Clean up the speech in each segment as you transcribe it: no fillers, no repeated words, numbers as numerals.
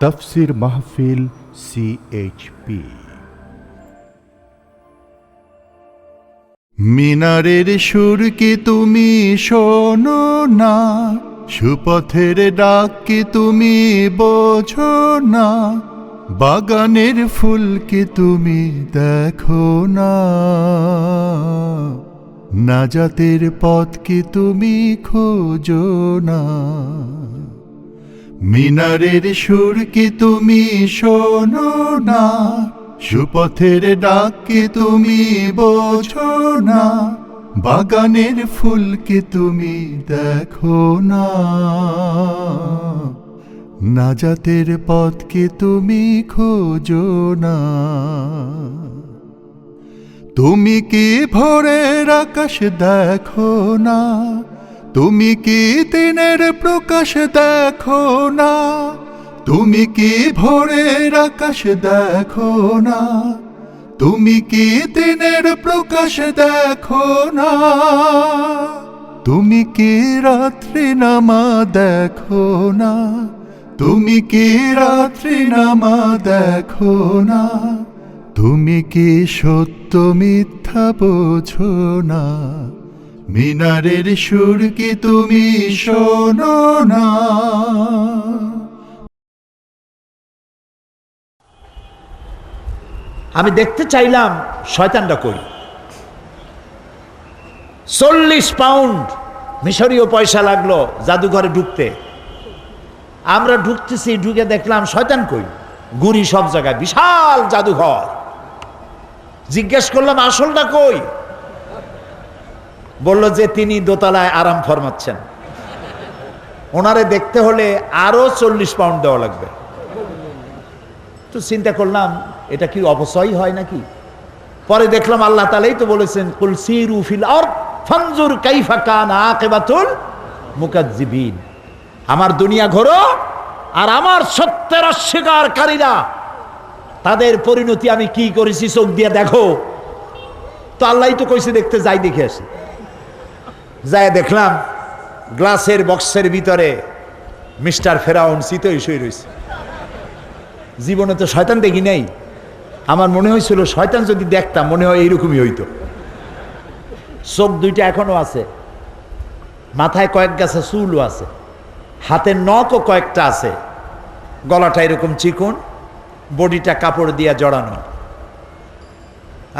তাফসীর মাহফিল CHP। মিনারের সুর কি তুমি শোনো না, সুপথের ডাক কি তুমি বোঝো না, বাগানের ফুল কি তুমি দেখো না, নাজাতের পথ কি তুমি খোঁজো না। মিনারের সুর কি তুমি শোনো না, সুপথের ডাক কি তুমি বোঝো না, বাগানের ফুল কি তুমি দেখো না, নাজাতের পথ কি তুমি খোঁজো না। তুমি কি ভোরের আকাশ দেখো না, তুমি কি দিনের প্রকাশ দেখো না, তুমি কি ভোরের আকাশ দেখো না, তুমি কি দিনের প্রকাশ দেখো না, তুমি কি রাত্রি নামা দেখো না, তুমি কি রাত্রি নামা দেখো না, তুমি কি সত্য মিথ্যা বোঝো না, মিনারের সুর কি তুমি শোনো না। আমি দেখতে চাইলাম শয়তানটা কই। 40 পাউন্ড মিশরীয় পয়সা লাগলো জাদুঘরে ঢুকতে। আমরা ঢুকতেছি, ঢুকে দেখলাম শয়তান কই, গুড়ি সব জায়গায়, বিশাল জাদুঘর। জিজ্ঞেস করলাম আসলটা কই, বলল যে তিনি দোতলায় আরাম ফরমাচ্ছেন, ওনারে দেখতে হলে আরো 40 পাউন্ড দেওয়া লাগবে। তো চিন্তা করলাম এটা কি অপচয় হয় নাকি। পরে দেখলাম আল্লাহ তাআলাই তো বলেছেন, কুল সিরু ফিল আরদ ফানজুর কাইফা কানা আকিবাতুল মুকাজ্জিবিন। আমার দুনিয়া ঘোরো আর আমার সত্যের অস্বীকারীরা তাদের পরিণতি আমি কি করেছি চোখ দিয়ে দেখো। তো আল্লাহই তো কইছে দেখতে যাই, দেখে আসি। যাই দেখলাম গ্লাসের বক্সের ভিতরে মিস্টার ফেরাউন চিতই শুয়ে রয়েছে। জীবনে তো শয়তান দেখি নাই, আমার মনে হয়েছিল শয়তান যদি দেখতাম মনে হয় এইরকমই হইতো। চোখ দুইটা এখনো আছে, মাথায় কয়েক গাছা চুলও আছে, হাতের নখও কয়েকটা আছে, গলাটা এরকম চিকন, বডিটা কাপড় দিয়া জড়ানো।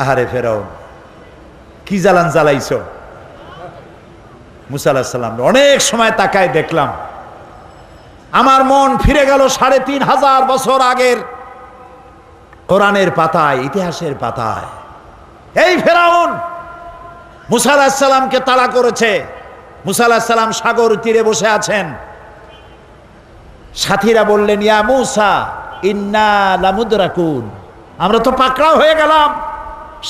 আহারে ফেরাউন, কি জ্বালান জ্বালাইছ। মুসা আলাইহিস সালাম অনেক সময় তাকায় দেখলাম, আমার মন ফিরে গেল 3500 বছর আগের কোরআনের পাতায়, ইতিহাসের পাতায়। এই ফেরাউন মুসা আলাইহিস সালামকে তাড়া করেছে। মুসা আলাইহিস সালাম সাগর তীরে বসে আছেন। সাথীরা বললেন, ইয়া মুসা ইন্না লামুদরাকুন, আমরা তো পাকড়াও হয়ে গেলাম।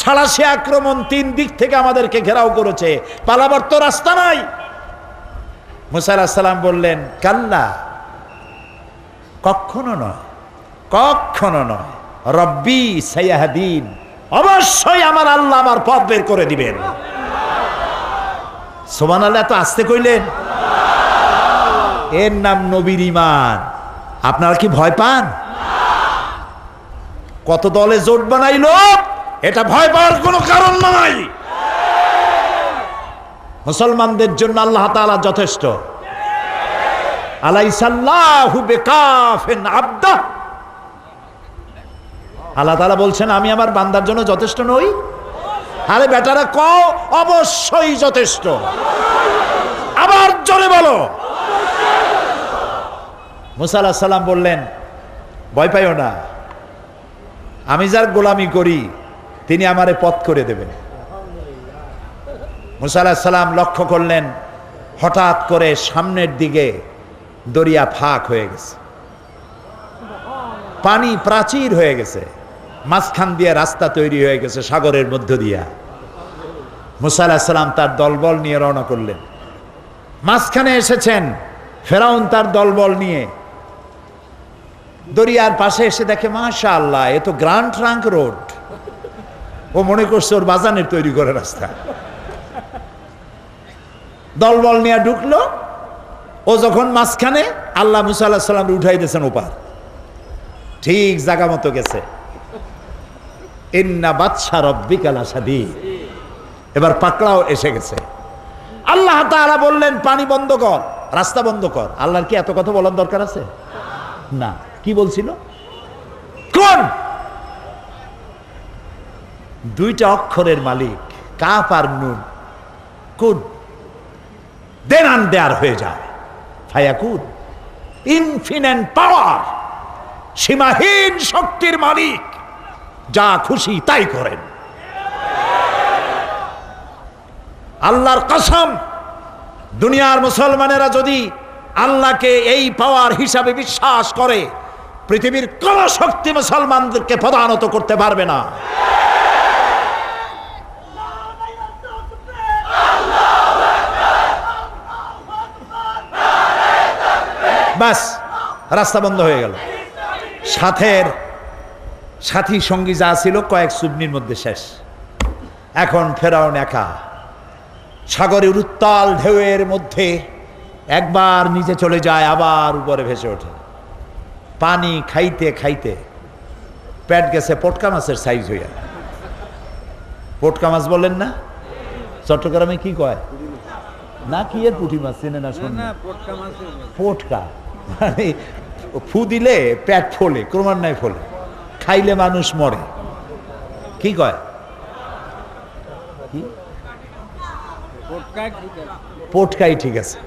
সাঁড়াশি আক্রমণ 3 দিক থেকে আমাদেরকে ঘেরাও করেছে, পালাবার তো রাস্তা নাই। মুসা আলাইহিস সালাম বললেন, কাল্লা, কখনো নয়, কখনো নয়, রব্বি সাইয়াহদিন, অবশ্যই আমার আল্লাহ আমার পথ বের করে দিবেন। সুবহানাল্লাহ, তো আসতে কইলেন। এর নাম নবীর ঈমান। আপনারা কি ভয় পান? কত দলে জোট বানাইলো, এটা ভয় পাওয়ার কোনো কারণ নাই। মুসলমানদের জন্য আল্লাহ তাআলা যথেষ্ট। আলাইসাল্লাহু বিকাফিন আবদা, আল্লাহ তাআলা বলছেন আমি আমার বান্দার জন্য যথেষ্ট নই। আরে বেটারা কও, অবশ্যই যথেষ্ট। আবার জোরে বলো। মুসা আলাইহিস সালাম বললেন, ভয় পাইও না, আমি যার গোলামি করি তিনি আমারে পথ করে দেবেন। মুসা আলাইহিস সালাম লক্ষ্য করলেন, হঠাৎ করে সামনের দিকে দরিয়া ফাঁক হয়ে গেছে, পানি প্রাচীর হয়ে গেছে, মাঝখান দিয়ে রাস্তা তৈরি হয়ে গেছে সাগরের মধ্য দিয়া। মুসা আলাইহিস সালাম তার দলবল নিয়ে রওনা করলেন। মাঝখানে এসেছেন ফেরাউন তার দলবল নিয়ে। দরিয়ার পাশে এসে দেখে, মাশাআল্লাহ, এ তো গ্র্যান্ড ট্রাঙ্ক রোড। ও মনে করছে ওর বাজানের তৈরি করে রাস্তা। দলবল নিয়ে ঢুকলো। ও যখন মাঝখানে, আল্লাহ মুসা আলাইহিস সালাম উঠাই দিয়েছেন ওপার। ঠিক জায়গা মতো গেছে। ইন্না বাদশা রব্বিকা লাশাদীদ, এবার পাকড়াও এসে গেছে। আল্লাহ তাআলা বললেন পানি বন্ধ কর, রাস্তা বন্ধ কর। আল্লাহর কি এত কথা বলার দরকার আছে? না। কি বলছিল? কোন দুইটা অক্ষরের মালিক, কাফ আর নুন। কুন, দেন অ্যান্ড দেয়ার হয়ে যায়। ফায়াকুন, ইনফিনিট পাওয়ার, সীমাহীন শক্তির মালিক, যা খুশি তাই করেন। আল্লাহর কসম, দুনিয়ার মুসলমানেরা যদি আল্লাহকে এই পাওয়ার হিসাবে বিশ্বাস করে, পৃথিবীর কোন শক্তি মুসলমানদেরকে পদানত করতে পারবে না। বাস, রাস্তা বন্ধ হয়ে গেল। সাথী সঙ্গী যা ছিল কয়েক চুবনির মধ্যে শেষ। এখন ফেরাউন একা সাগরের উত্তাল ঢেউয়ের মধ্যে একবার নিচে চলে যায়, আবার উপরে ভেসে ওঠে। পানি খাইতে খাইতে পেট গেছে পটকা মাছের সাইজ হইয়া। পটকা মাছ বলেন না? চট্টগ্রামে কি কয় না, কি এর পুঁটি মাছ চেনে না? শোন, পটকা মানে ফু দিলে পেট ফোলে, ক্রমান্বয়ে ফোলে, খাইলে মানুষ মরে। কি কয়? কি? পটকাই ঠিক আছে।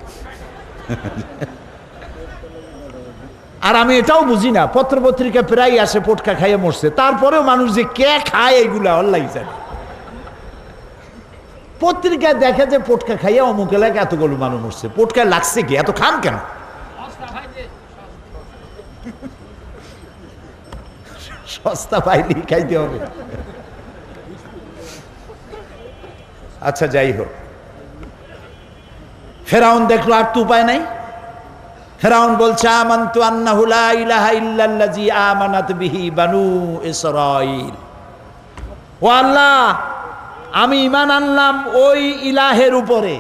আর আমি এটাও বুঝি না, পত্রপত্রিকা প্রায় আসে পটকা খাইয়ে মরছে, তারপরেও মানুষ যে কে খায় এগুলা অল্লাই জানে। পত্রিকায় দেখে যে পটকা খাইয়ে অমুক এলাকায় এতগুলো মানুষ মরছে। পটকা লাগছে কি? এত খান কেন? সস্তা পাইলি খাইতে হবে। আচ্ছা, যাই হোক, ফেরাউন দেখলো আর তো উপায় নাই। ফেরাউন বলছে আমানতু আন্নাহু লা ইলাহা ইল্লাল্লাযী আমানাত বিহি বানু ইসরাঈল। ও আল্লাহ, আমি ঈমান আনলাম ওই ইলাহের উপরে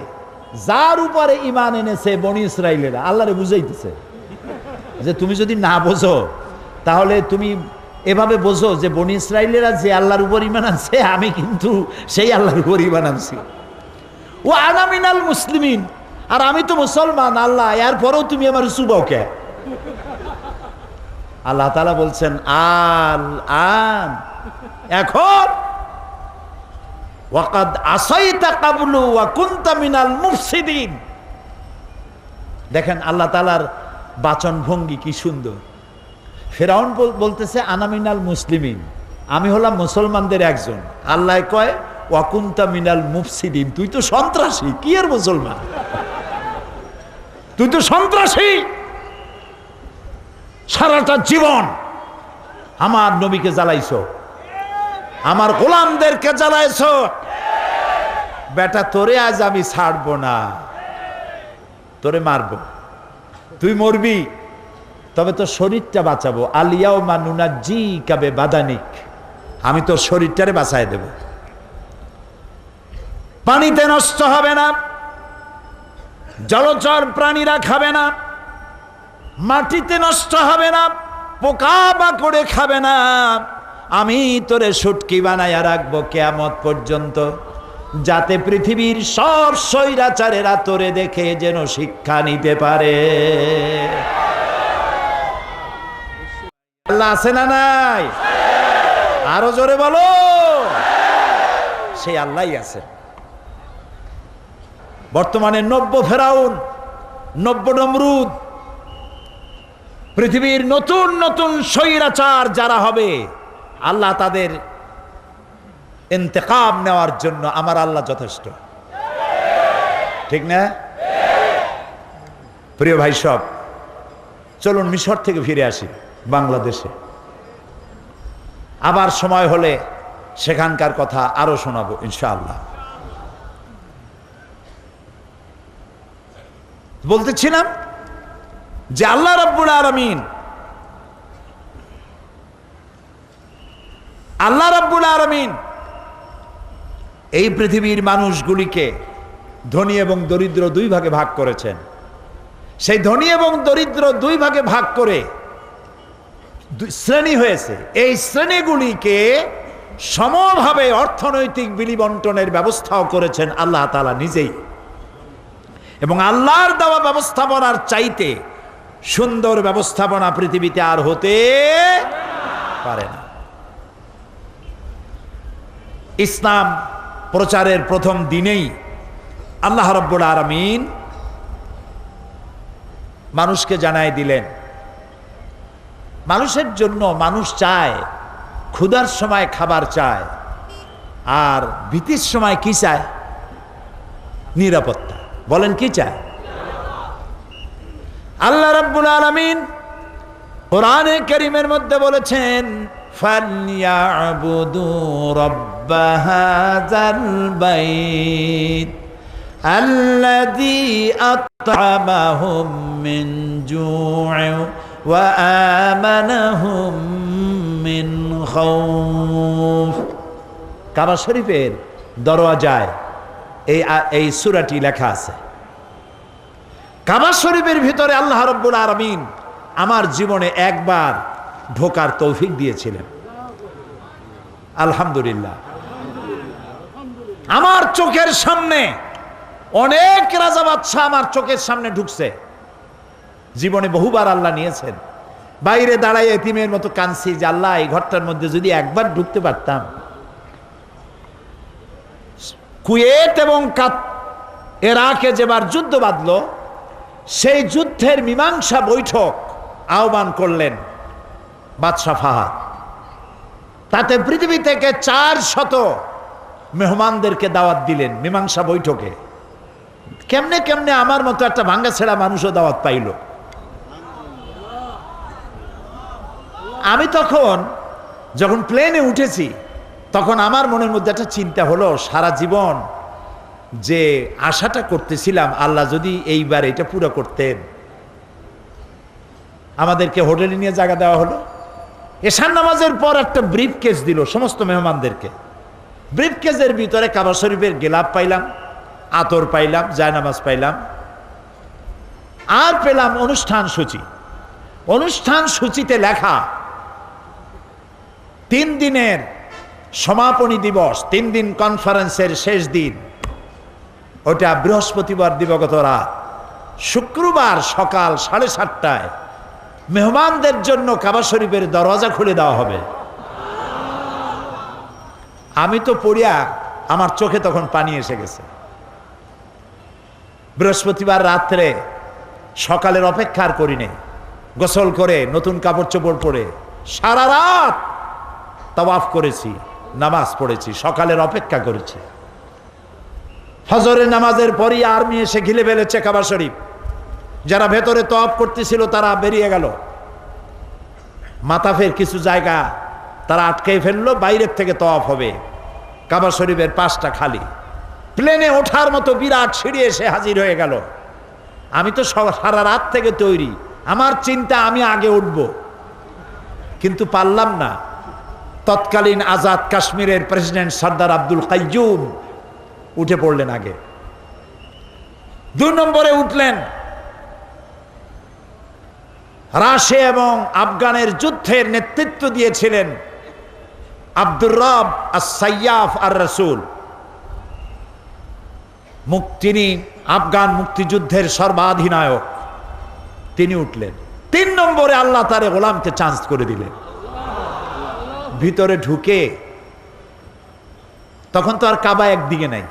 যার উপরে ঈমান এনেছে বনি ইসরাঈলেরা। আল্লাহরে বুঝাইতেছে যে তুমি যদি না বোঝো তাহলে তুমি এভাবে বোঝো যে বনি ইসরাঈলেরা যে আল্লাহর উপর ঈমান আনছে, আমি কিন্তু সেই আল্লাহর উপর ঈমান আনছি। ও আনা মিনাল মুসলিমিন, আর আমি তো মুসলমান। আল্লাহ, এরপরেও তুমি আমার চুবাও কে? আল্লাহ তাআলা বলছেন আল আন, এখন ওয়াকাদ আসাইতা ক্বাবলু ওয়া কুনতা মিনাল মুফসিদিন। দেখেন আল্লাহ তাআলার বাচন ভঙ্গি কি সুন্দর। ফেরাউন বলতেছে আনা মিনাল মুসলিমিন, আমি হলাম মুসলমানদের একজন। আল্লাহ কয় ওয়া কুনতা মিনাল মুফসিদিন, তুই তো সন্ত্রাসী। কি এর মুসলমান? তুই তো সন্ত্রাসী। সারাটা জীবন আমার নবীকে জ্বালাইছো, আমার গোলামদেরকে জ্বালাইছো। বেটা, তোরে আজ আমি ছাড়বো না, তোরে মারবো। তুই মরবি, তবে তোর শরীরটা বাঁচাবো। আলিয়াউমা নুনাজ্জিকা বিবাদানিক, আমি তোর শরীরটারে বাঁচায় দেব। পানিতে নষ্ট হবে না, জলচর প্রাণীরা খাবে না, মাটিতে নষ্ট হবে না, পোকা মাকড়ে খাবে না। আমি তোরে শুটকি বানাইয়া রাখবো কিয়ামত পর্যন্ত, যাতে পৃথিবীর সব স্বৈরাচারেরা তোরে দেখে যেন শিক্ষা নিতে পারে। আল্লাহ আছে না নাই? আরো জোরে বলো। সেই আল্লাহই আছে। বর্তমানে নব্য ফেরাউন, নব্য নমরুদ, পৃথিবীর নতুন নতুন স্বৈরাচার যারা হবে, আল্লাহ তাদের ইন্তেকাম নেওয়ার জন্য আমার আল্লাহ যথেষ্ট। ঠিক না? প্রিয় ভাই সব, চলুন মিশর থেকে ফিরে আসি বাংলাদেশে। আবার সময় হলে সেখানকার কথা আরো শোনাবো ইনশাআল্লাহ। বলতেছিলাম যে আল্লাহ রাব্বুল আলামিন, আল্লাহ রাব্বুল আলামিন এই পৃথিবীর মানুষগুলিকে ধনী এবং দরিদ্র দুই ভাগে ভাগ করেছেন। সেই ধনী এবং দরিদ্র দুই ভাগে ভাগ করে শ্রেণী হয়েছে। এই শ্রেণীগুলিকে সমভাবে অর্থনৈতিক বিলি বন্টনের ব্যবস্থাও করেছেন আল্লাহ তাআলা নিজেই। এবং আল্লাহর দেওয়া ব্যবস্থাপনার চাইতে সুন্দর ব্যবস্থাপনা পৃথিবীতে আর হতে পারে না। ইসলাম প্রচারের প্রথম দিনেই আল্লাহ রাব্বুল আলামিন মানুষকে জানাই দিলেন, মানুষের জন্য মানুষ চায়, ক্ষুধার সময় খাবার চায়, আর ভীতির সময় কি চায়? নিরাপত্তা। বলেন কি চায়? আল্লাহ রাব্বুল আলামিন কোরআনে কারীমের মধ্যে বলেছেন, ফালইয়াবুদু রাব্ব হাযাল বাইত আল্লাযী আত'আমাহুম মিন জু'in ওয়া আমানাহুম মিন খাউফ। কাবা শরীফের দরওয়াজায় এই সূরাটি লেখা আছে। কাবা শরীফের ভিতরে আল্লাহ রাব্বুল আলামিন আমার জীবনে একবার ঢোকার তৌফিক দিয়েছিলেন, আলহামদুলিল্লাহ। আমার চোখের সামনে অনেক রাজা বাদশাহ আমার চোখের সামনে ঢুকছে। জীবনে বহুবার আল্লাহ নিয়েছেন। বাইরে দাঁড়ায় এতিমের মতো কাঁদছি যে আল্লাহ, এই ঘরটার মধ্যে যদি একবার ঢুকতে পারতাম। কুয়েত এবং ইরাকে যেবার যুদ্ধ বাঁধল, সেই যুদ্ধের মীমাংসা বৈঠক আহ্বান করলেন বাদশাহ ফাহাদ। তাতে পৃথিবী থেকে 400 মেহমানদেরকে দাওয়াত দিলেন মীমাংসা বৈঠকে। কেমনে কেমনে আমার মতো একটা ভাঙ্গা ছেঁড়া মানুষও দাওয়াত পাইল। আমি তখন যখন প্লেনে উঠেছি, তখন আমার মনের মধ্যে একটা চিন্তা হলো, সারা জীবন যে আশাটা করতেছিলাম, আল্লাহ যদি এইবার এটা পুরো করতেন। আমাদেরকে হোটেলে নিয়ে জায়গা দেওয়া হলো। এশার নামাজের পর একটা ব্রিফ কেস দিল সমস্ত মেহমানদেরকে। ব্রিফ কেসের ভিতরে কাবা শরীফের গেলাপ পাইলাম, আতর পাইলাম, জায়নামাজ পাইলাম, আর পেলাম অনুষ্ঠান সূচি। অনুষ্ঠান সূচিতে লেখা 3 দিনের সমাপনী দিবস, 3 দিন কনফারেন্সের শেষ দিন, ওটা বৃহস্পতিবার দিবাগত রাত, শুক্রবার সকাল 7:30টায় মেহমানদের জন্য কাবা শরীফের দরজা খুলে দেওয়া হবে। আমি তো পড়িয়া আমার চোখে তখন পানি এসে গেছে। বৃহস্পতিবার রাত্রে সকালের অপেক্ষা আর করি নাই, গোসল করে নতুন কাপড় চোপড় পরে সারা রাত তাওয়াফ করেছি, নামাজ পড়েছি, সকালের অপেক্ষা করেছি। ফজরের নামাজের পরই আর্মি এসে ঘিরে ফেলেছে কাবা শরীফ। যারা ভেতরে তাওয়াফ করতেছিল তারা বেরিয়ে গেল। মাতাফের কিছু জায়গা তারা আটকে ফেললো, বাইরের থেকে তাওয়াফ হবে। কাবা শরীফের পাশটা খালি। প্লেনে ওঠার মতো বিরাট সিঁড়ি এসে হাজির হয়ে গেল। আমি তো সারা রাত থেকে তৈরি, আমার চিন্তা আমি আগে উঠব, কিন্তু পারলাম না। তৎকালীন আজাদ কাশ্মীরের প্রেসিডেন্ট সর্দার আব্দুল কাইয়ুম উঠে পড়লেন আগে। 2 নম্বরে উঠলেন রাশিয়া এবং আফগানের যুদ্ধের নেতৃত্ব দিয়েছিলেন আব্দুর রব আস-সাইয়াফ আর-রাসূল। তিনি আফগান মুক্তিযুদ্ধের সর্বাধিনায়ক, তিনি উঠলেন। 3 নম্বরে আল্লাহ তারে গোলামকে চান্স করে দিলেন। ভিতরে ঢুকে তখন তো আর কাবা একদিকে নাই,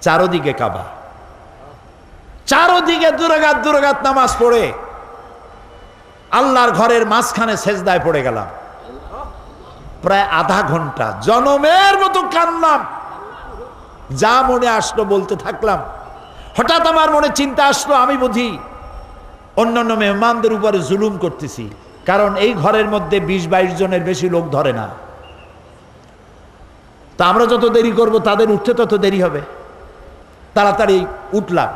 চারোদিকে কাবা। চারোদিকে দুরাকাত নামাজ পড়ে আল্লাহর ঘরের মাঝখানে সেজদায় পড়ে গেলাম। প্রায় আধা ঘন্টা জনমের মতো কাঁদলাম, যা মনে আসলো বলতে থাকলাম। হঠাৎ আমার মনে চিন্তা আসলো, আমি বুঝি অন্যান্য মেহমানদের উপরে জুলুম করতেছি, কারণ এই ঘরের মধ্যে 20-22 জনের বেশি লোক ধরে না। তা আমরা যত দেরি করব তাদের উঠতে তত দেরি হবে। তাড়াতাড়ি উঠলাম।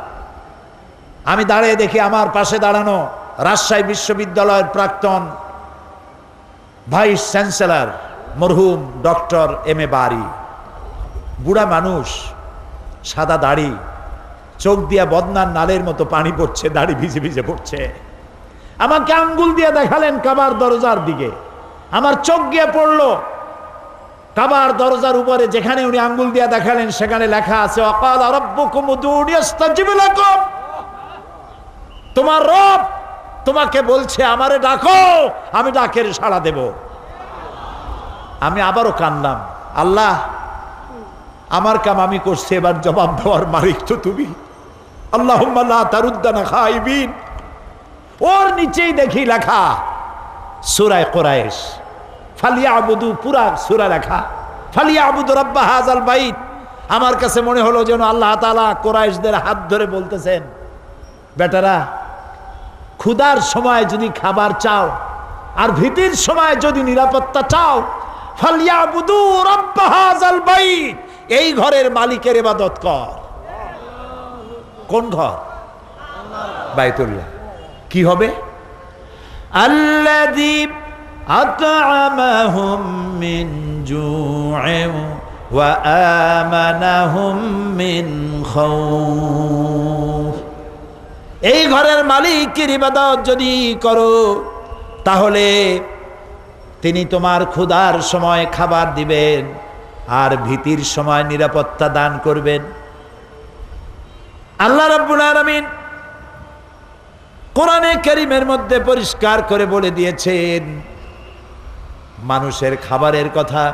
আমি দাঁড়িয়ে দেখি আমার পাশে দাঁড়ানো রাজশাহী বিশ্ববিদ্যালয়ের প্রাক্তন ভাইস চ্যান্সেলর মরহুম ডক্টর M.A. বারী। বুড়া মানুষ, সাদা দাড়ি, চোখ দিয়া বদনার নালের মতো পানি পড়ছে, দাড়ি ভিজে ভিজে পড়ছে। আমাকে আঙ্গুল দিয়ে দেখালেন কাবার দরজার দিকে। আমার চোখ গিয়ে পড়লো কাবার দরজার উপরে, যেখানে উনি আঙ্গুল দিয়ে দেখালেন সেখানে লেখা আছে ওয়াকালা রাব্বুকুম উদউনি আস্তাজিব লাকুম। তোমার রব তোমাকে বলছে আমারে ডাকো, আমি ডাকের সাড়া দেব। আমি আবারও কানলাম, আল্লাহ আমার কাম আমি করছি, এবার জবাব দেওয়ার মালিক তো তুমি। আল্লাহুম্মা লা তারুদ্দানা খাইবিন। ওর নিচেই দেখি লেখা সূরা কুরাইশ, ফালিয়াবুদু, পুরা সূরা লেখা ফালিয়াবুদু রাব্বা হাযাল বাইত। আমার কাছে মনে হলো যেন আল্লাহ তাআলা কুরাইশদের হাত ধরে বলতেছেন, বেটারা ক্ষুধার সময় যদি খাবার চাও আর ভীতির সময় যদি নিরাপত্তা চাও, ফালিয়াবুদু রাব্বা হাযাল বাইত, এই ঘরের মালিকের ইবাদত কর। কোন ঘর? বাইতুল্লাহ। কি হবে? আল্লাযী আত'আমাহুম মিন জু'ইন ওয়া আমানাহুম মিন খাউফ। এই ঘরের মালিকের ইবাদত যদি করো তাহলে তিনি তোমার ক্ষুধার সময় খাবার দিবেন আর ভীতির সময় নিরাপত্তা দান করবেন। আল্লাহ রাব্বুল আলামিন কোরআনে কারীমের মধ্যে পরিষ্কার করে বলে দিয়েছেন মানুষের খাবারের কথা।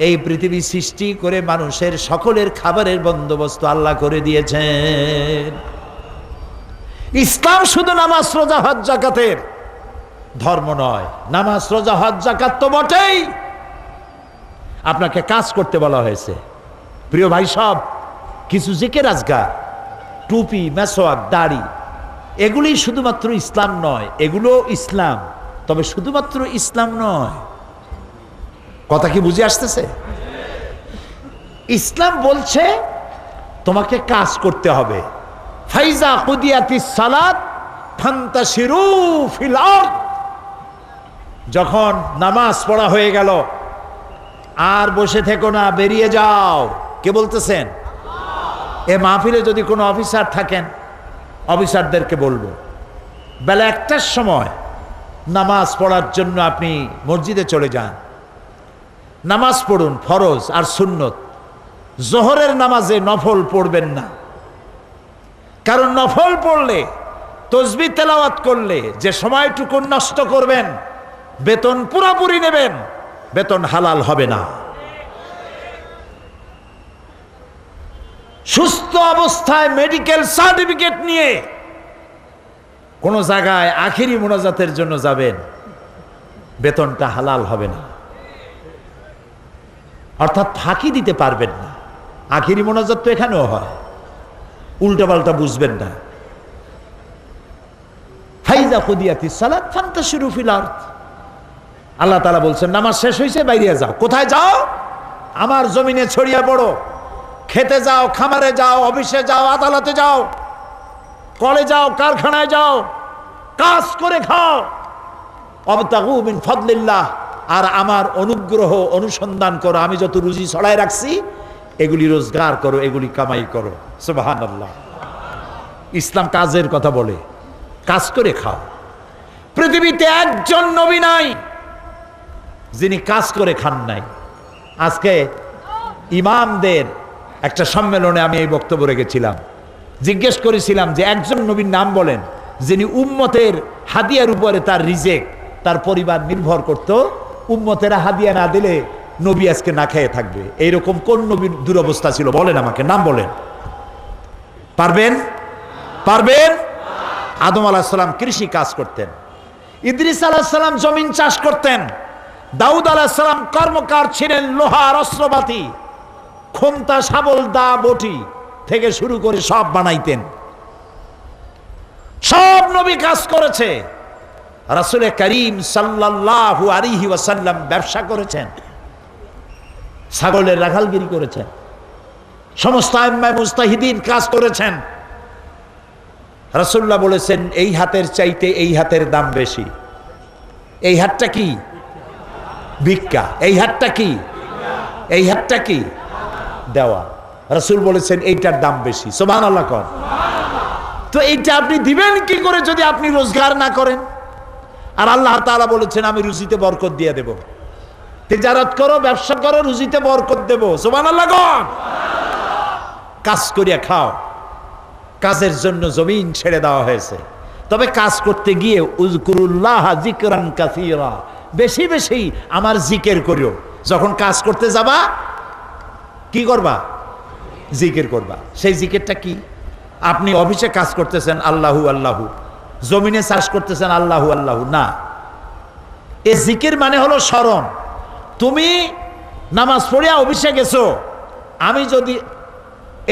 এই পৃথিবী সৃষ্টি করে মানুষের সকলের খাবারের বন্দোবস্ত আল্লাহ করে দিয়েছেন। ইসলাম শুধু নামাজ রোজা হজ যাকাতের ধর্ম নয়। নামাজ রোজা হজ যাকাত তো বটেই, আপনাকে কাজ করতে বলা হয়েছে। প্রিয় ভাই সব, কিছু জিকির আজকার, টুপি, মেসওয়াক, দাড়ি, এগুলি শুধুমাত্র ইসলাম নয়। এগুলো ইসলাম, তবে শুধুমাত্র ইসলাম নয়। কথা কি বুঝে আসতেছে? ইসলাম বলছে তোমাকে কাজ করতে হবে। ফাইজা কুদিয়াতিস সালাত ফান্তাশিরু ফিল আরদ। যখন নামাজ পড়া হয়ে গেল আর বসে থেকো না, বেরিয়ে যাও। কে বলতেছেন? এ মাহফিলে যদি কোনো অফিসার থাকেন, অফিসারদেরকে বলবো বেলা 1টার সময় নামাজ পড়ার জন্য আপনি মসজিদে চলে যান, নামাজ পড়ুন, ফরজ আর সুন্নত। জোহরের নামাজে নফল পড়বেন না, কারণ নফল পড়লে, তসবিহ তেলাওয়াত করলে যে সময়টুকু নষ্ট করবেন, বেতন পুরোপুরি নেবেন, বেতন হালাল হবে না। সুস্থ অবস্থায় মেডিকেল সার্টিফিকেট নিয়ে কোন জায়গায় আখিরি মোনাজাতের জন্য যাবেন, বেতনটা হালাল হবে না। অর্থাৎ ফাঁকি দিতে পারবেন না। আখিরি মোনাজাত তো এখানেও হয়, উল্টাপাল্টা বুঝবেন না। ফাইজা কুদিয়াতিস সালাত ফান্তাশিরু ফিল আরদ। আল্লাহ তাআলা বলছেন নামাজ শেষ হয়েছে, বাইরে যাও। কোথায় যাও? আমার জমিনে ছড়িয়ে পড়ো। খেতে যাও, খামারে যাও, অফিসে যাও, আদালতে যাও, কলে যাও, কারখানায় যাও, কাজ করে খাও। ওয়াবতাগু মিন ফাদলিল্লাহ, আর আমার অনুগ্রহ অনুসন্ধান করো। আমি যত রুজি ছড়ায় রাখছি এগুলি রোজগার করো, এগুলি কামাই করো। সুবহানাল্লাহ। ইসলাম কাজের কথা বলে, কাজ করে খাও। পৃথিবীতে একজন নবী নাই যিনি কাজ করে খান নাই। আজকে ইমামদের একটা সম্মেলনে আমি এই বক্তব্য রেখেছিলাম। জিজ্ঞেস করেছিলাম যে একজন নবীর নাম বলেন যিনি উম্মতের হাদিয়ার উপরে তার রিজেক, তার পরিবার নির্ভর করত। উম্মতেরা হাদিয়া না দিলে নবী আজকে না খেয়ে থাকবে। এইরকম কোন নবীর দুরবস্থা ছিল? বলেন আমাকে, নাম বলেন। পারবেন? পারবেন? আদম আলাইহিস সালাম কৃষি কাজ করতেন, ইদ্রিস আলাইহিস সালাম জমিন চাষ করতেন, দাউদ আলাইহিস সালাম কর্মকার ছিলেন, লোহার অস্ত্রপাতি, খোমতা, শাবল, দা, বটি থেকে শুরু করে সব বানাইতেন। সব নবী কাজ করেছে। রাসূল করিম সাল্লাল্লাহু আলাইহি ওয়াসাল্লাম ব্যবসা করেছেন, ছাগলের রাখালগিরি করেছেন, সমস্ত আইম্মায়ে মুজতাহিদিন কাজ করেছেন। রাসূলুল্লাহ বলেছেন এই হাতের চাইতে এই হাতের দাম বেশি। এই হাতটা কি? ভিক্ষা। এই হাতটা কি? এই হাতটা কি? দেওয়া। রাসূল বলেছেন এইটার দাম বেশি। সুবহানাল্লাহ। কর তো এইটা আপনি দিবেন কি করে যদি আপনি রোজগার না করেন? আর আল্লাহ তাআলা বলেছেন আমি রুজিতে বরকত দিয়ে দেব। তিজারত করো, ব্যবসা করো, রুজিতে বরকত দেব। সুবহানাল্লাহ গণ। কাজ করিয়া খাও, কাজের জন্য জমিন ছেড়ে দেওয়া হয়েছে। তবে কাজ করতে গিয়ে উযকুরুল্লাহ যিকরান কাসীরা, বেশি বেশি আমার জিকির করিও। যখন কাজ করতে যাবা কি করবা? জিকির করবা। সেই জিকিরটা কি? আপনি অফিসে কাজ করতেছেন আল্লাহু আল্লাহু, জমিনে চাষ করতেছেন আল্লাহু আল্লাহু না। এই জিকির মানে হলো স্মরণ। তুমি নামাজ পড়িয়া অফিসে গেছো, আমি যদি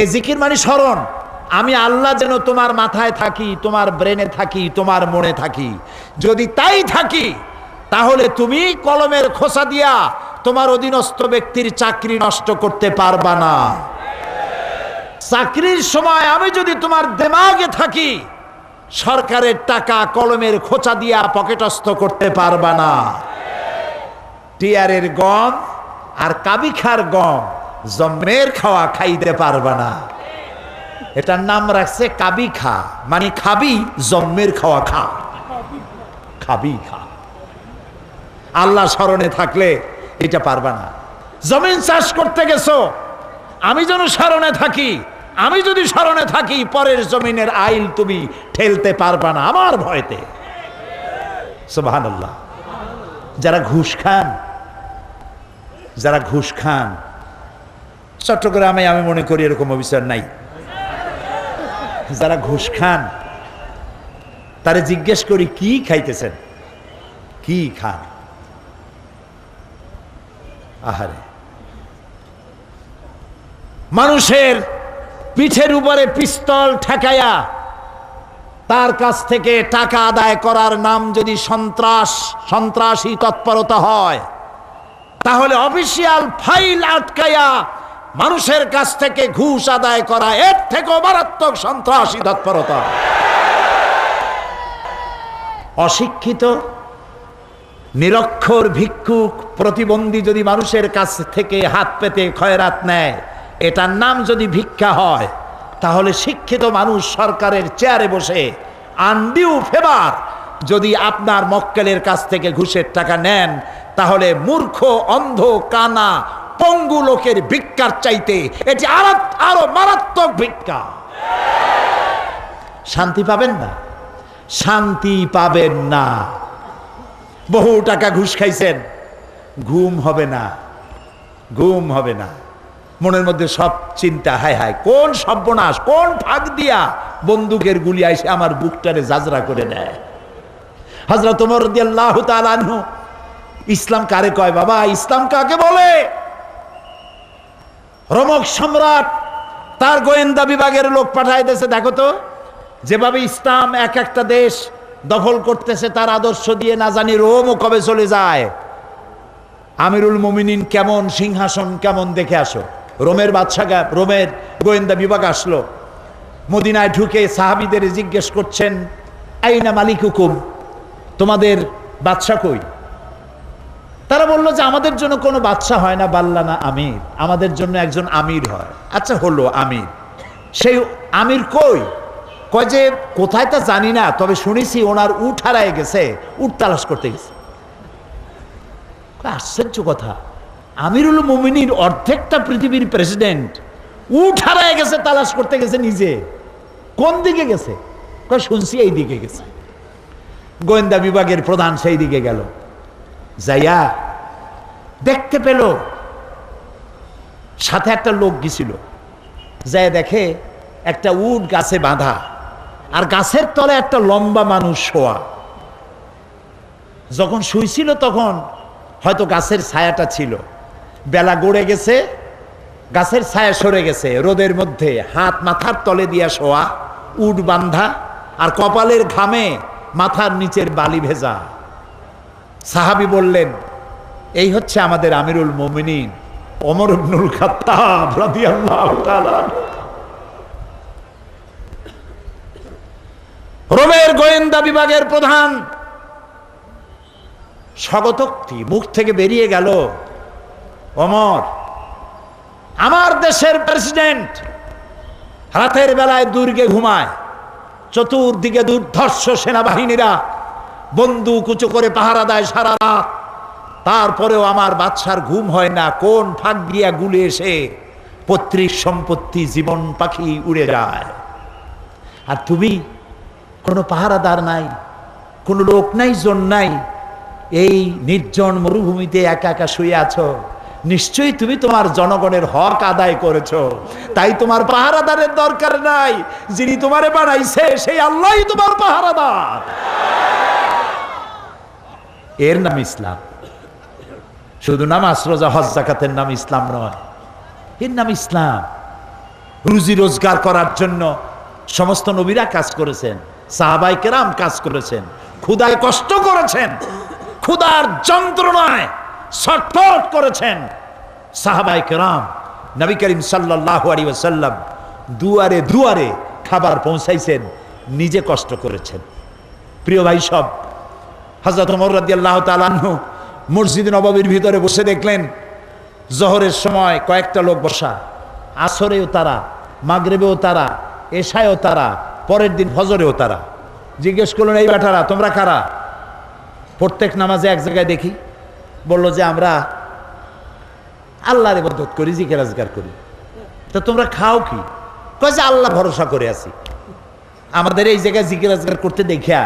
এই জিকির মানে স্মরণ, আমি আল্লাহ যেন তোমার মাথায় থাকি, তোমার ব্রেনে থাকি, তোমার মনে থাকি। যদি তাই থাকি তাহলে তুমি কলমের খোসা দিয়া তোমার অধীনস্থ ব্যক্তির চাকরি নষ্ট করতে পারবা না। চাকরির সময় আমি যদি তোমার দিমাগে থাকি, সরকারের টাকা কলমের খোঁচা দিয়া পকেটস্থ করতে পারবা না। টিয়ারের গম আর কাবিখার গম জম্মের খাওয়া খাইতে পারবা না। এটার নাম রাখছে কাবি খা, মানে খাবি জম্মের খাওয়া খা, খাবি খা। আল্লাহ স্মরণে থাকলে এটা পারবা না। জমিন চাষ করতে গেছো, আমি যেন স্মরণে থাকি, আমি যদি স্মরণে থাকি পরের জমিনের আইল তুমি ঠেলতে পারবা না আমার ভয়তে। সুবহানাল্লাহ। যারা ঘুষ খান, যারা ঘুষ খান, চট্টগ্রামে আমি মনে করি এরকম অফিসার নাই। যারা ঘুষ খান তারা জিজ্ঞেস করি কি খাইতেছেন, কি খান? আহারে, মানুষের পিঠের উপরে পিস্তল ঠেকাইয়া তার কাছ থেকে টাকা আদায় করার নাম যদি সন্ত্রাসী তৎপরতা হয়, তাহলে অফিসিয়াল ফাইল আটকাইয়া মানুষের কাছ থেকে ঘুষ আদায় করা এর থেকেও মারাত্মক সন্ত্রাসী তৎপরতা। অশিক্ষিত নিরক্ষর ভিক্ষুক প্রতিবন্ধী যদি মানুষের কাছ থেকে হাত পেতে খয়রাত নেয়, এটার নাম যদি ভিক্ষা হয়, তাহলে শিক্ষিত মানুষ সরকারের চেয়ারে বসে আনডিউ ফেভার যদি আপনার মক্কেলের কাছ থেকে ঘুষের টাকা নেন, তাহলে মূর্খ, অন্ধ, কানা, পঙ্গু লোকের ভিক্ষার চাইতে এটি আরো মারাত্মক ভিক্ষা। শান্তি পাবেন না, শান্তি পাবেন না। বহু টাকা ঘুষ খাইছেন, ঘুম হবে না, ঘুম হবে না। মনের মধ্যে সব চিন্তা, হায় হায় কোন সর্বনাশ, কোন ফাঁক দিয়া বন্দুকের গুলি আইসে আমার বুকটারে জাজরা করে দেয়। হযরত ওমর রাদিয়াল্লাহু তাআলা আনহু, ইসলাম কারে কয় বাবা, ইসলাম কাকে বলে? রোমক সম্রাট তার গোয়েন্দা বিভাগের লোক পাঠায় দিয়েছে, দেখো তো যেভাবে ইসলাম এক একটা দেশ দখল করতেছে তার আদর্শ দিয়ে না জানি রোমও কবে চলে যায়। আমিরুল মুমিনিন কেমন, সিংহাসন কেমন দেখে আসো। রোমের বাদশা, রোমের গোয়েন্দা বিভাগ আসলো, মদিনায় ঢুকে সাহাবীদের জিজ্ঞেস করছেন, আইনা মালিকুকুম, তোমাদের বাদশা কই? তারা বলল যে আমাদের জন্য কোনো বাদশা হয় না, বাল্লা না আমির, আমাদের জন্য একজন আমির হয়। আচ্ছা হলো আমির, সেই আমির কই? কয় যে কোথায় তা জানি না, তবে শুনেছি ওনার উট হারায় গেছে, উট তালাশ করতে গেছে। আশ্চর্য কথা, আমিরুল মুমিনিন অর্ধেকটা পৃথিবীর প্রেসিডেন্ট, উট হারায় গেছে, তালাশ করতে গেছে নিজে। কোন দিকে গেছে? কয় শুনছি এই দিকে গেছে। গোয়েন্দা বিভাগের প্রধান সেই দিকে গেল, যাইয়া দেখতে পেল সাথে একটা লোক গেছিল, যাই দেখে একটা উট গাছে বাঁধা, আর গাছের তলে একটা লম্বা মানুষ শোয়া। যখন শুইছিল তখন হয়তো গাছের ছায়াটা ছিল, বেলা গড়ে গেছে, গাছের ছায়া সরে গেছে, রোদের মধ্যে হাত মাথার তলে দিয়া শোয়া, উট বান্ধা, আর কপালের ঘামে মাথার নিচের বালি ভেজা। সাহাবী বললেন, এই হচ্ছে আমাদের আমিরুল মুমিনিন ওমর ইবনুল খাত্তাব রাদিয়াল্লাহু তাআলা। রোমের গোয়েন্দা বিভাগের প্রধান স্বগতোক্তি মুখ থেকে বেরিয়ে গেল, ওমর আমার দেশের প্রেসিডেন্ট রাতের বেলায় দুর্গে ঘুমায়, চতুর্দিকে দুর্ধর্ষ সেনাবাহিনীরা বন্দুক উঁচু করে পাহারা দেয় সারা রাত, তারপরেও আমার বাদশার ঘুম হয় না। কোন ফাঁক দিয়া গুলে এসে পৈতৃক সম্পত্তি, জীবন পাখি উড়ে যায়। আর তুমি, কোনো পাহারাদার নাই, কোনো লোক নাই, জন নাই, এই নির্জন মরুভূমিতে একা একা শুয়ে আছো। নিশ্চয়ই তুমি তোমার জনগণের হক আদায় করেছো, তাই তোমার পাহারাদারের দরকার নাই। যিনি তোমারে বানাইছে সেই আল্লাহই তোমার পাহারাদার। এর নাম ইসলাম। শুধু নামাজ, রোজা, হজ, যাকাতের নাম ইসলাম নয়, এর নাম ইসলাম। রুজি রোজগার করার জন্য সমস্ত নবীরা কাজ করেছেন, সাহাবায়ে কেরাম কাজ করেছেন, ক্ষুধায় কষ্ট করেছেন, ক্ষুধার যন্ত্রণায় ছটফট করেছেন সাহাবায়ে কেরাম। নবী করিম সাল্লাল্লাহু আলাইহি ওয়াসাল্লাম দুয়ারে দুয়ারে খাবার পৌঁছাইছেন, নিজে কষ্ট করেছেন। প্রিয় ভাই সব, হযরত ওমর রাদিয়াল্লাহু তাআলা আনহু মসজিদ নববীর ভিতরে বসে দেখলেন জোহরের সময় কয়েকটা লোক বসা, আসরেও তারা, মাগরিবেও তারা, এশায়ও তারা, পরের দিন ফজরেও তারা। জিজ্ঞেস করলেন, এই বেটারা তোমরা কারা? প্রত্যেক নামাজে এক জায়গায় দেখি। বলল যে আমরা আল্লাহর ইবাদত করি, জিকির আজকার করি। তো তোমরা খাও কি? কয় যে আল্লাহ ভরসা করে আছি, আমাদের এই জায়গায় জিকির আজকার করতে দেখিয়া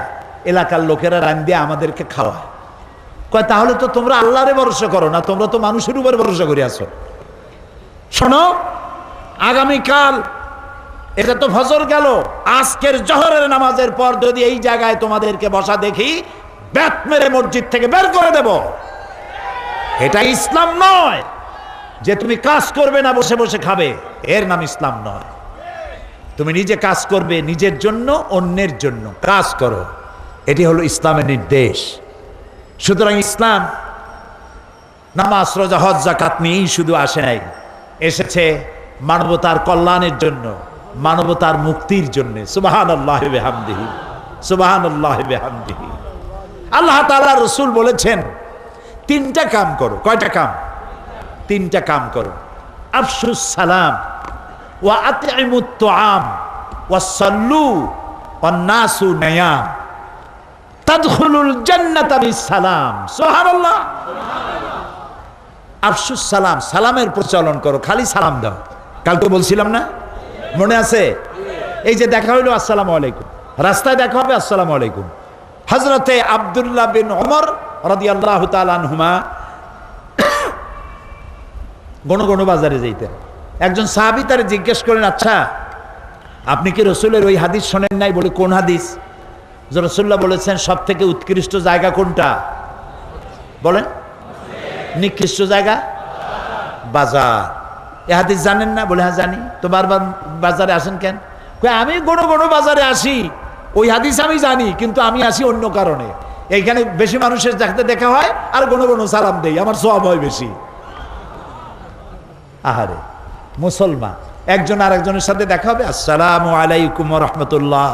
এলাকার লোকেরা রান দিয়ে আমাদেরকে খাওয়ায়। কয় তাহলে তো তোমরা আল্লাহরে ভরসা করো না, তোমরা তো মানুষের উপর ভরসা করে আছো। শোনো, আগামীকাল, এটা তো ফজর গেল, আজকের জোহরের নামাজের পর যদি এই জায়গায় তোমাদেরকে বসা দেখি, ব্যাট মেরে মসজিদ থেকে বের করে দেব। এটা ইসলাম নয় যে তুমি কাজ করবে না, বসে বসে খাবে, এর নাম ইসলাম নয়। তুমি নিজে কাজ করবে, নিজের জন্য, অন্যের জন্য কাজ করো, এটি হলো ইসলামের নির্দেশ। সুতরাং ইসলাম নামাজ, রোজা, হজ, যাকাত নিয়েই শুধু আসে নাই, এসেছে মানবতার কল্যাণের জন্য, মানবতার মুক্তির জন্য। সুবহানাল্লাহি ওয়া বিহামদিহি, সুবহানাল্লাহি ওয়া বিহামদিহি। আল্লাহ তাআলা রাসূল বলেছেন তিনটা কাম করো। কয়টা কাম? তিনটা কাম করো। আফশুস সালাম ওয়া আতইমুত তুআম ওয়া সাল্লু ওয়ান নাসু নিয়াম তাদখুলুল জান্নাতা বিসসালাম। সুবহানাল্লাহ। আফশুস সালাম, সালামের প্রচলন করো, খালি সালাম দাও। কালকে বলছিলাম না, মনে আছে? এই যে দেখা হইলো আসসালামু আলাইকুম, রাস্তায় দেখা হবে আসসালামু আলাইকুম। হযরতে আব্দুল্লাহ বিন ওমর রাদিয়াল্লাহু তাআলা আনহুমা ঘন ঘন বাজারে যাইতেন। একজন সাহাবী তারে জিজ্ঞেস করেন, আচ্ছা আপনি কি রাসূলের ওই হাদিস শোনেন নাই? বলে কোন হাদিস? যে রাসূলুল্লাহ বলেছেন সব থেকে উৎকৃষ্ট জায়গা কোনটা? বলেন। নিকৃষ্ট জায়গা বাজার। এ হাদিস জানেন না? বলে হ্যাঁ জানি। তো বারবার বাজারে আসেন কেন? আমি ঘন ঘন বাজারে আসি, ওই হাদিস আমি জানি, কিন্তু আমি আসি অন্য কারণে। এইখানে বেশি মানুষের যাতে দেখা হয় আর ঘন ঘন সালাম দেই, আমার সওয়াব হয় বেশি। আহারে মুসলমান, একজন আরেকজনের সাথে দেখা হবে আসসালামু আলাইকুম ওয়া রাহমাতুল্লাহ,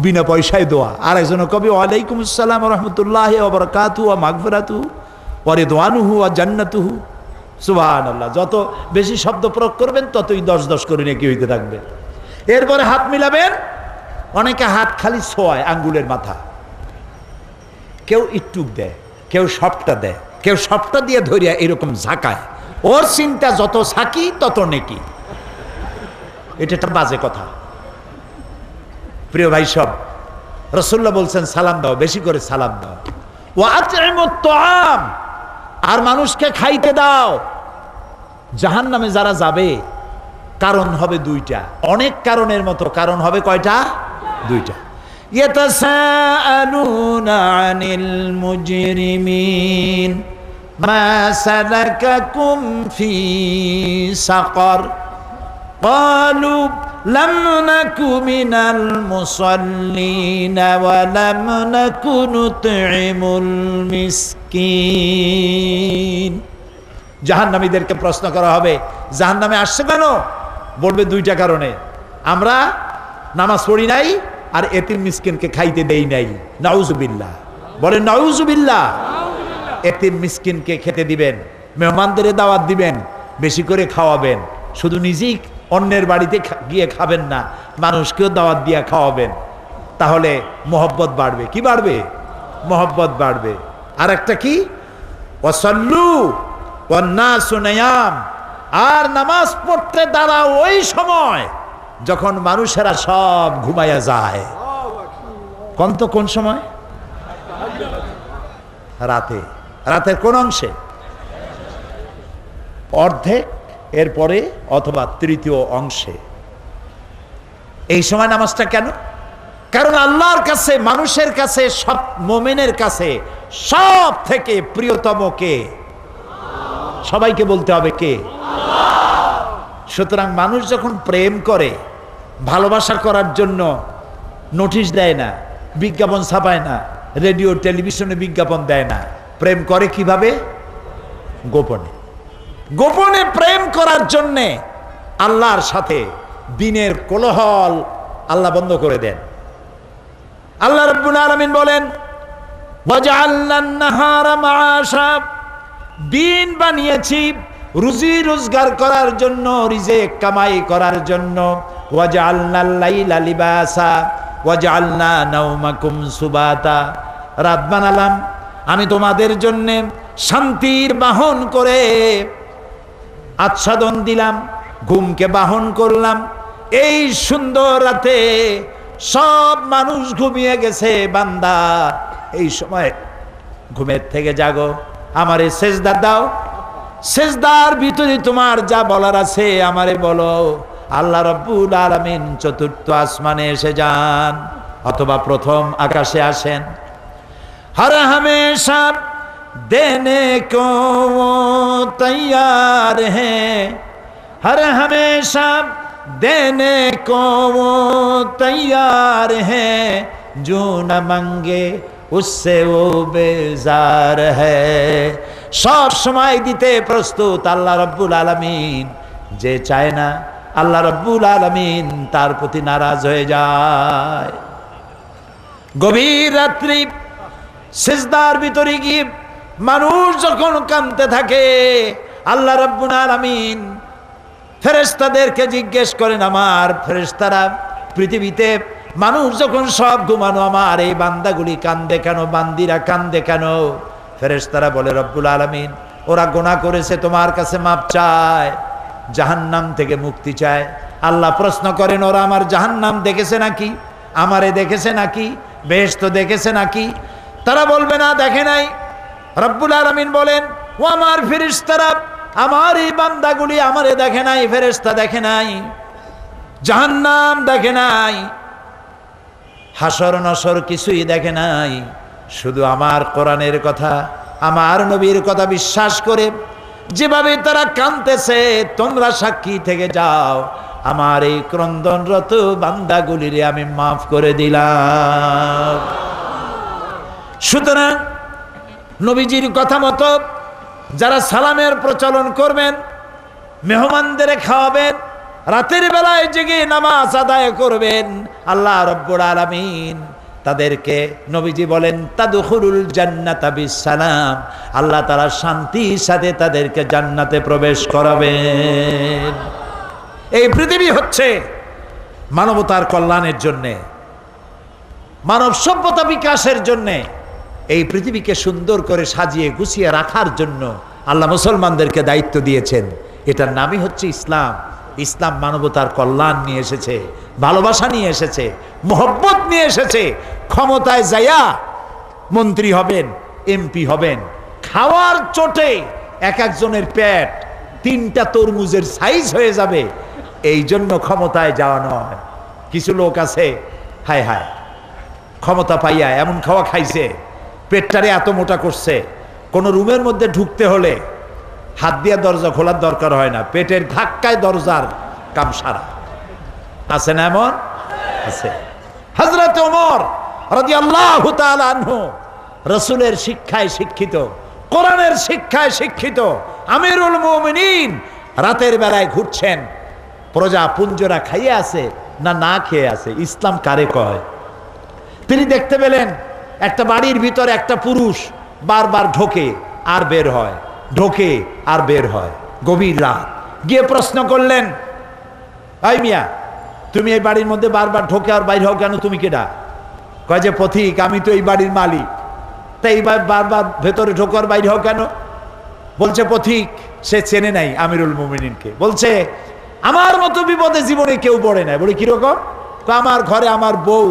বিনা পয়সায় দোয়া। আর একজন কবি ওয়ালাইকুম আসসালাম ওয়া রাহমাতুল্লাহি ওয়া বারাকাতুহু ওয়া মাগফিরাতুহু ওয়া রিদওয়ানুহু ওয়া জান্নাতুহু। সুবহানাল্লাহ। যত বেশি শব্দ প্রয়োগ করবেন ততই 10 করে নেকি হইতে থাকবে। এরপরে হাত মিলাবেন। অনেকে হাত খালি ছোঁয়ায়, আঙ্গুলের মাথা, কেউ ইটুক দেয়, কেউ সবটা দেয়, কেউ সবটা দিয়ে ধরিয়া এরকম ঝাঁকায়। ওর চিন্তা যত ছাকি তত নেকি। এটা একটা বাজে কথা। প্রিয় ভাই সব, রাসূলুল্লাহ বলছেন সালাম দাও, বেশি করে সালাম দাও। ওয়া আতইমুত তুআম, আর মানুষকে খাইতে দাও। জাহান্নামে যারা যাবে কারণ হবে দুইটা, অনেক কারণের মতো কারণ হবে কয়টা? দুইটা। ইয়াতাসাআলুনা আনিল মুজরিমিন মা সালাকাকুম ফি সাকার ক্বালু লাম নাকু মিনাল মুসাল্লিন ওয়া লাম নাকু নুতঈমুল মিসকিন। জাহান্নামীদেরকে প্রশ্ন করা হবে, জাহান্নামে আসছে কেন? বলবে দুইটা কারণে, আমরা নামাজ পড়ি নাই আর এতিম মিসকিনকে খাইতে দেই নাই। নাউজুবিল্লাহ, বলেন নাউজুবিল্লাহ। এতিম মিসকিনকে খেতে দিবেন, মেহমানদের দাওয়াত দিবেন, বেশি করে খাওয়াবেন। শুধু নিজেই অন্যের বাড়িতে গিয়ে খাবেন না, মানুষকেও দাওয়াত দিয়ে খাওয়াবেন। তাহলে মহব্বত বাড়বে। কি বাড়বে? মহব্বত বাড়বে। আর একটা কি, ওয়াসাল্লু ওয়ান্নাসু নিয়াম, আর নামাজ পড়তে দাঁড়াও ওই সময় যখন মানুষেরা সব ঘুমাইয়া যায়। কোন সময়? রাতে। রাতের কোন অংশে? অর্ধেক, এরপরে অথবা তৃতীয় অংশে। এই সময় নামাজটা কেন? কারণ আল্লাহর কাছে, মানুষের কাছে, সব মুমিনের কাছে সব থেকে প্রিয়তম কে? সবাইকে বলতে হবে কে? সুতরাং মানুষ যখন প্রেম করে, ভালোবাসা করার জন্য নোটিশ দেয় না, বিজ্ঞাপন ছাপায় না, রেডিও টেলিভিশনে বিজ্ঞাপন দেয় না। প্রেম করে কিভাবে? গোপনে। গোপনে প্রেম করার জন্যে আল্লাহর সাথে দিনের কোলাহল আল্লাহ বন্ধ করে দেন। আল্লাহ রাব্বুল আলামিন বলেন, ওয়াজআলনান নাহারা মাআশা, দিন বানিয়েছি রুজি রোজগার করার জন্য, রিজিক কামাই করার জন্য। ওয়াজআলনাল লাইলা লিবাসা ওয়াজআলনা নাওমাকুম সুবাতা, রাত বানালাম আমি তোমাদের জন্য শান্তির বাহন করে, আচ্ছাদন দিলাম, ঘুমকে বাহন করলাম। এই সুন্দর রাতে সব মানুষ ঘুমিয়ে গেছে, বান্দা এই সময় ঘুমের থেকে জাগো, আমারে সেজদা দাও, সেজদার ভিতরে তোমার যা বলার আছে আমারে বলো। আল্লাহ রাব্বুল আলামিন চতুর্থ আসমানে এসে যান অথবা প্রথম আকাশে আসেন। हर हमेशा देने को वो तैयार है, हर हमेशा देने को वो तैयार है, जो न मांगे उससे वो बेजार है। সব সময় দিতে প্রস্তুত আল্লাহ রাব্বুল আলামিন, যে চায় না আল্লাহ রাব্বুল আলামিন তার প্রতি নারাজ হয়ে যায়। গভীর রাত্রি সিজদার ভিতরে গিয়ে মানুষ যখন কাঁদতে থাকে, আল্লাহ রাব্বুল আলামিন ফেরেশতাদেরকে জিজ্ঞেস করেন, আমার ফেরেশতারা পৃথিবীতে মানুষ যখন সব ঘুমানো, আমার এই বান্দাগুলি কান্দে কেন, বান্দিরা কান্দে কেন? ফেরেশতারা বলে, রব্বুল আলামিন ওরা গুনাহ করেছে, তোমার কাছে মাপ চায়, জাহান্নাম থেকে মুক্তি চায়। আল্লাহ প্রশ্ন করেন, ওরা আমার জাহান্নাম দেখেছে নাকি, আমারে দেখেছে নাকি, বেহেশত দেখেছে নাকি? তারা বলবে না, দেখে নাই। রব্বুল আলামিন বলেন, ও আমার ফেরেশতারা, আমার এই বান্দাগুলি আমারে দেখে নাই, ফেরেশতা দেখে নাই, জাহান্নাম দেখে নাই, হাসর নসর কিছুই দেখে নাই, শুধু আমার কোরআনের কথা, আমার নবীর কথা বিশ্বাস করে যেভাবে তারা কাঁদতেছে, তোমরা সাক্ষী থেকে যাও, আমার এই ক্রন্দনরত বান্দাগুলিরে আমি মাফ করে দিলাম। সুতরাং নবীজির কথা মতো যারা সালামের প্রচলন করবেন, মেহমানদের খাওয়াবেন, রাতের বেলায় জেগে নামাজ আদায় করবেন, আল্লাহ রাব্বুল আলামিন তাদেরকে, নবীজি বলেন, তাদখুলুল জান্নাতা বিসসালাম, আল্লাহ তাআলা শান্তির সাথে তাদেরকে জান্নাতে প্রবেশ করাবেন। এই পৃথিবী হচ্ছে মানবতার কল্যাণের জন্যে, মানব সভ্যতা বিকাশের জন্যে, এই পৃথিবীকে সুন্দর করে সাজিয়ে গুছিয়ে রাখার জন্য আল্লাহ মুসলমানদেরকে দায়িত্ব দিয়েছেন। এটার নামই হচ্ছে ইসলাম। ইসলাম মানবতার কল্যাণ নিয়ে এসেছে, ভালোবাসা নিয়ে এসেছে, মোহব্বত নিয়ে এসেছে। ক্ষমতায় যাইয়া মন্ত্রী হবেন, এমপি হবেন, খাওয়ার চোটে এক একজনের পেট 3টা তরমুজের সাইজ হয়ে যাবে, এই জন্য ক্ষমতায় যাওয়া নয়। কিছু লোক আছে, হায় হায়, ক্ষমতা পাইয়া এমন খাওয়া খাইছে, পেটটারে এত মোটা করছে, কোন রুমের মধ্যে ঢুকতে হলে হাত দিয়ে দরজা খোলার দরকার হয় না, পেটের ধাক্কায় দরজার কাম সারা। আছে না এমন? আছে। হযরত ওমর রাদিয়াল্লাহু তাআলা আনহু রাসূলের শিক্ষায় শিক্ষিত, কোরআনের শিক্ষায় শিক্ষিত আমিরুল মুমিনিন, রাতের বেলায় ঘুরছেন, প্রজা পুঞ্জরা খাইয়ে আছে না না খেয়ে আছে, ইসলাম কারে কয়? তিনি দেখতে পেলেন একটা বাড়ির ভিতরে একটা পুরুষ বারবার ঢোকে আর বের হয়, ঢোকে আর বের হয়। গভীর রাত, গিয়ে প্রশ্ন করলেন, এই মিয়া, তুমি এই বাড়ির মধ্যে বারবার ঢোকে আর বাইর হও কেন, তুমি কেডা? কয় যে পথিক, আমি তো এই বাড়ির মালিক, তাই বারবার ভেতরে ঢোকার বাইরে হোক কেন? বলছে পথিক সে চেনে নাই আমিরুল মুমিনিনকে। বলছে আমার মতো বিপদে জীবনে কেউ পড়ে নাই। বলে কিরকম? আমার ঘরে আমার বউ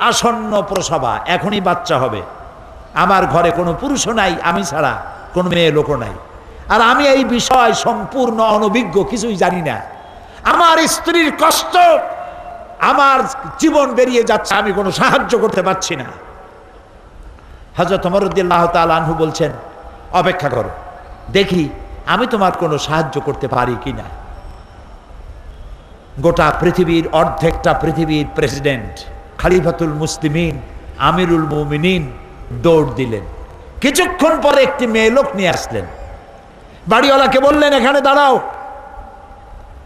আসন্ন প্রসবা, এখনই বাচ্চা হবে, আমার ঘরে কোনো পুরুষও নাই, আমি ছাড়া কোনো মেয়ে লোকও নাই, আর আমি এই বিষয় সম্পূর্ণ অনভিজ্ঞ, কিছুই জানি না। আমার স্ত্রীর কষ্ট, আমার জীবন বেরিয়ে যাচ্ছে, আমি কোনো সাহায্য করতে পারছি না। হযরত ওমর রাদিয়াল্লাহু তাআলা আনহু বলছেন অপেক্ষা করো, দেখি আমি তোমার কোনো সাহায্য করতে পারি কিনা। গোটা পৃথিবীর অর্ধেকটা পৃথিবীর প্রেসিডেন্ট খলিফাতুল মুসলিমিন আমিরুল মুমিনিন দৌড় দিলেন। কিছুক্ষণ পরে একটি মেয়ে লোক নিয়ে আসলেন। বাড়িওয়ালাকে বললেন এখানে দাঁড়াও।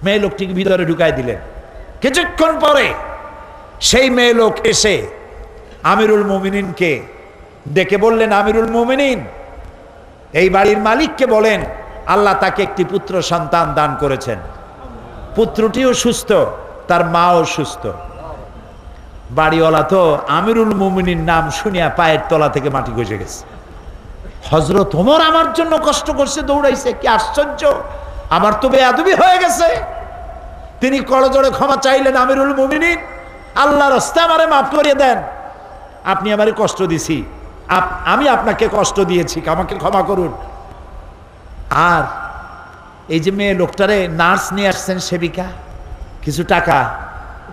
মেয়ে লোকটিকে ভিতরে ঢুকাই দিলেন। কিছুক্ষণ পরে সেই মেয়ে লোক এসে আমিরুল মুমিনিনকে ডেকে বললেন, আমিরুল মুমিনিন, এই বাড়ির মালিককে বলেন আল্লাহ তাকে একটি পুত্র সন্তান দান করেছেন, পুত্রটিও সুস্থ, তার মাও সুস্থ। বাড়িওয়ালা তো আমিরুল মুমিনিন নাম শুনিয়া পায়ের তলা থেকে মাটি গজে গেছে। হযরত ওমর আমার জন্য কষ্ট করছে, দৌড়াইছে, কি আশ্চর্য, আমার তো বেয়াদবি হয়ে গেছে। তিনি করজোড়ে ক্ষমা চাইলেন, আমিরুল মুমিনিন, আল্লাহর রাস্তায় আমারে মাফ করিয়ে দেন, আপনি আমারে কষ্ট দিছি, আমি আপনাকে কষ্ট দিয়েছি, আমাকে ক্ষমা করুন। আর এই যে মেয়ে লোকটারে নার্স নিয়ে আসছেন, সেবিকা, কিছু টাকা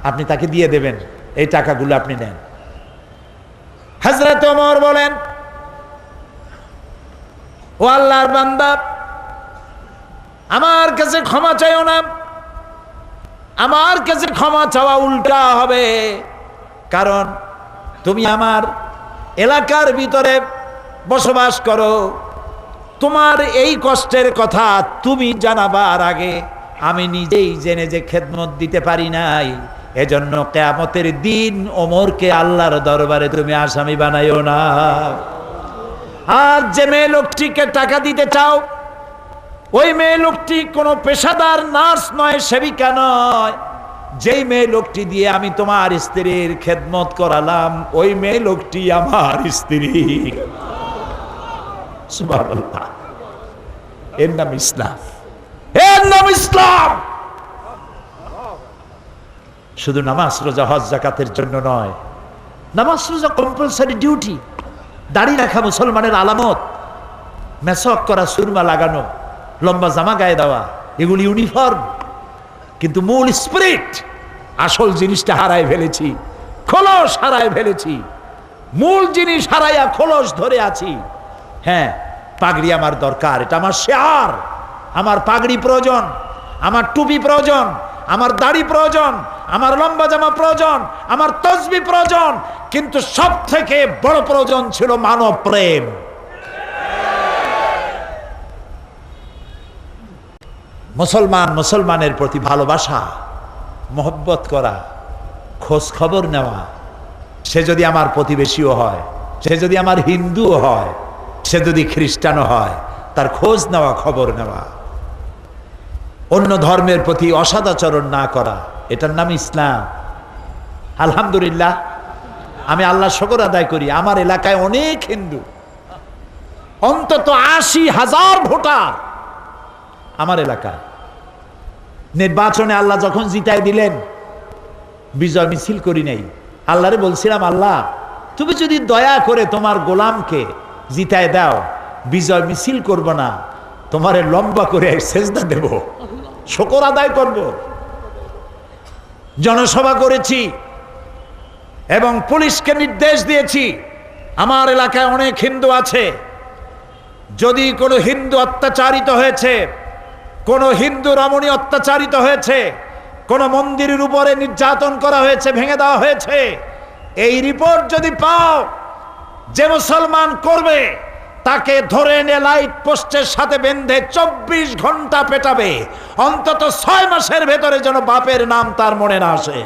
আপনি তাকে দিয়ে দেবেন, এই টাকাগুলো আপনি নেন। হযরত ওমর বলেন, ও আল্লাহর বান্দা, আমার কাছে ক্ষমা চাইও না, আমার কাছে ক্ষমা চাওয়া উল্টা হবে, কারণ তুমি আমার এলাকার ভিতরে বসবাস করো, তোমার এই কষ্টের কথা তুমি জানাবার আগে আমি নিজেই জেনে যে খেদমত দিতে পারি নাই, এজন্য কিয়ামতের দিন ওমরকে আল্লাহর দরবারে তুমি আসামি বানাইও না। আর যে মেয়ে লোকটিকে টাকা দিতে চাও, ওই মেয়ে লোকটি কোনো পেশাদার নার্স নয়, সেবিকা নয়। যেই মেয়ে লোকটি দিয়ে আমি তোমার স্ত্রীর খেদমত করালাম, ওই মেয়ে লোকটি আমার স্ত্রী। সুবহানাল্লাহ। এর নাম ইসলাম, এর নাম ইসলাম। শুধু নামাজ রোজা হজ যাকাতের জন্য নয়, নামাজ রোজা কম্পালসারি ডিউটি, দাড়ি রাখা মুসলমানের আলামত, মেসওয়াক করা, সুরমা লাগানো, লম্বা জামা গায়ে দেওয়া, এগুলি ইউনিফর্ম। কিন্তু মূল স্পিরিট, আসল জিনিসটা হারায় ফেলেছি, খোলস হারায় ফেলেছি, মূল জিনিস হারাইয়া খোলস ধরে আছি। হ্যাঁ, পাগড়ি আমার দরকার, এটা আমার শেয়ার, আমার পাগড়ি প্রয়োজন, আমার টুপি প্রয়োজন, আমার দাড়ি প্রয়োজন, আমার লম্বা জামা প্রয়োজন, আমার তসবিহ প্রয়োজন, কিন্তু সব থেকে বড় প্রয়োজন ছিল মানব প্রেম। মুসলমানের প্রতি ভালোবাসা, মহব্বত করা, খোঁজ খবর নেওয়া। সে যদি আমার প্রতিবেশীও হয়, সে যদি আমার হিন্দুও হয়, সে যদি খ্রিস্টানও হয়, তার খোঁজ নেওয়া, খবর নেওয়া। অন্য ধর্মের প্রতি অসদাচরণ না করা, এটার নাম ইসলাম। আলহামদুলিল্লাহ, আমি আল্লাহ শুকর আদায় করি, আমার এলাকায় অনেক হিন্দু, অন্তত ৮০,০০০ ভোটার আমার এলাকায়। নির্বাচনে আল্লাহ যখন জিতায় দিলেন, বিজয় মিছিল করি নাই, আল্লাহরে বলছিলাম, আল্লাহ তুমি যদি দয়া করে তোমার গোলামকে জিতায় দাও, বিজয় মিছিল করব না, তোমারে লম্বা করে সেজদা দেব, শুকর আদায় করব। জনসভা করেছি এবং পুলিশকে নির্দেশ দিয়েছি, আমার এলাকায় অনেক হিন্দু আছে, যদি কোনো হিন্দু অত্যাচারিত হয়েছে, কোনো হিন্দু রমণী অত্যাচারিত হয়েছে, কোনো মন্দিরের উপরে নির্যাতন করা হয়েছে, ভেঙে দেওয়া হয়েছে, এই রিপোর্ট যদি পাও, যে মুসলমান করবে তাকে ধরে এনে লাইট পোস্টের সাথে বেঁধে ২৪ ঘন্টা পেটাবে, অন্তত ৬ মাসের ভেতরে যেন বাপের নাম তার মনে না আসে।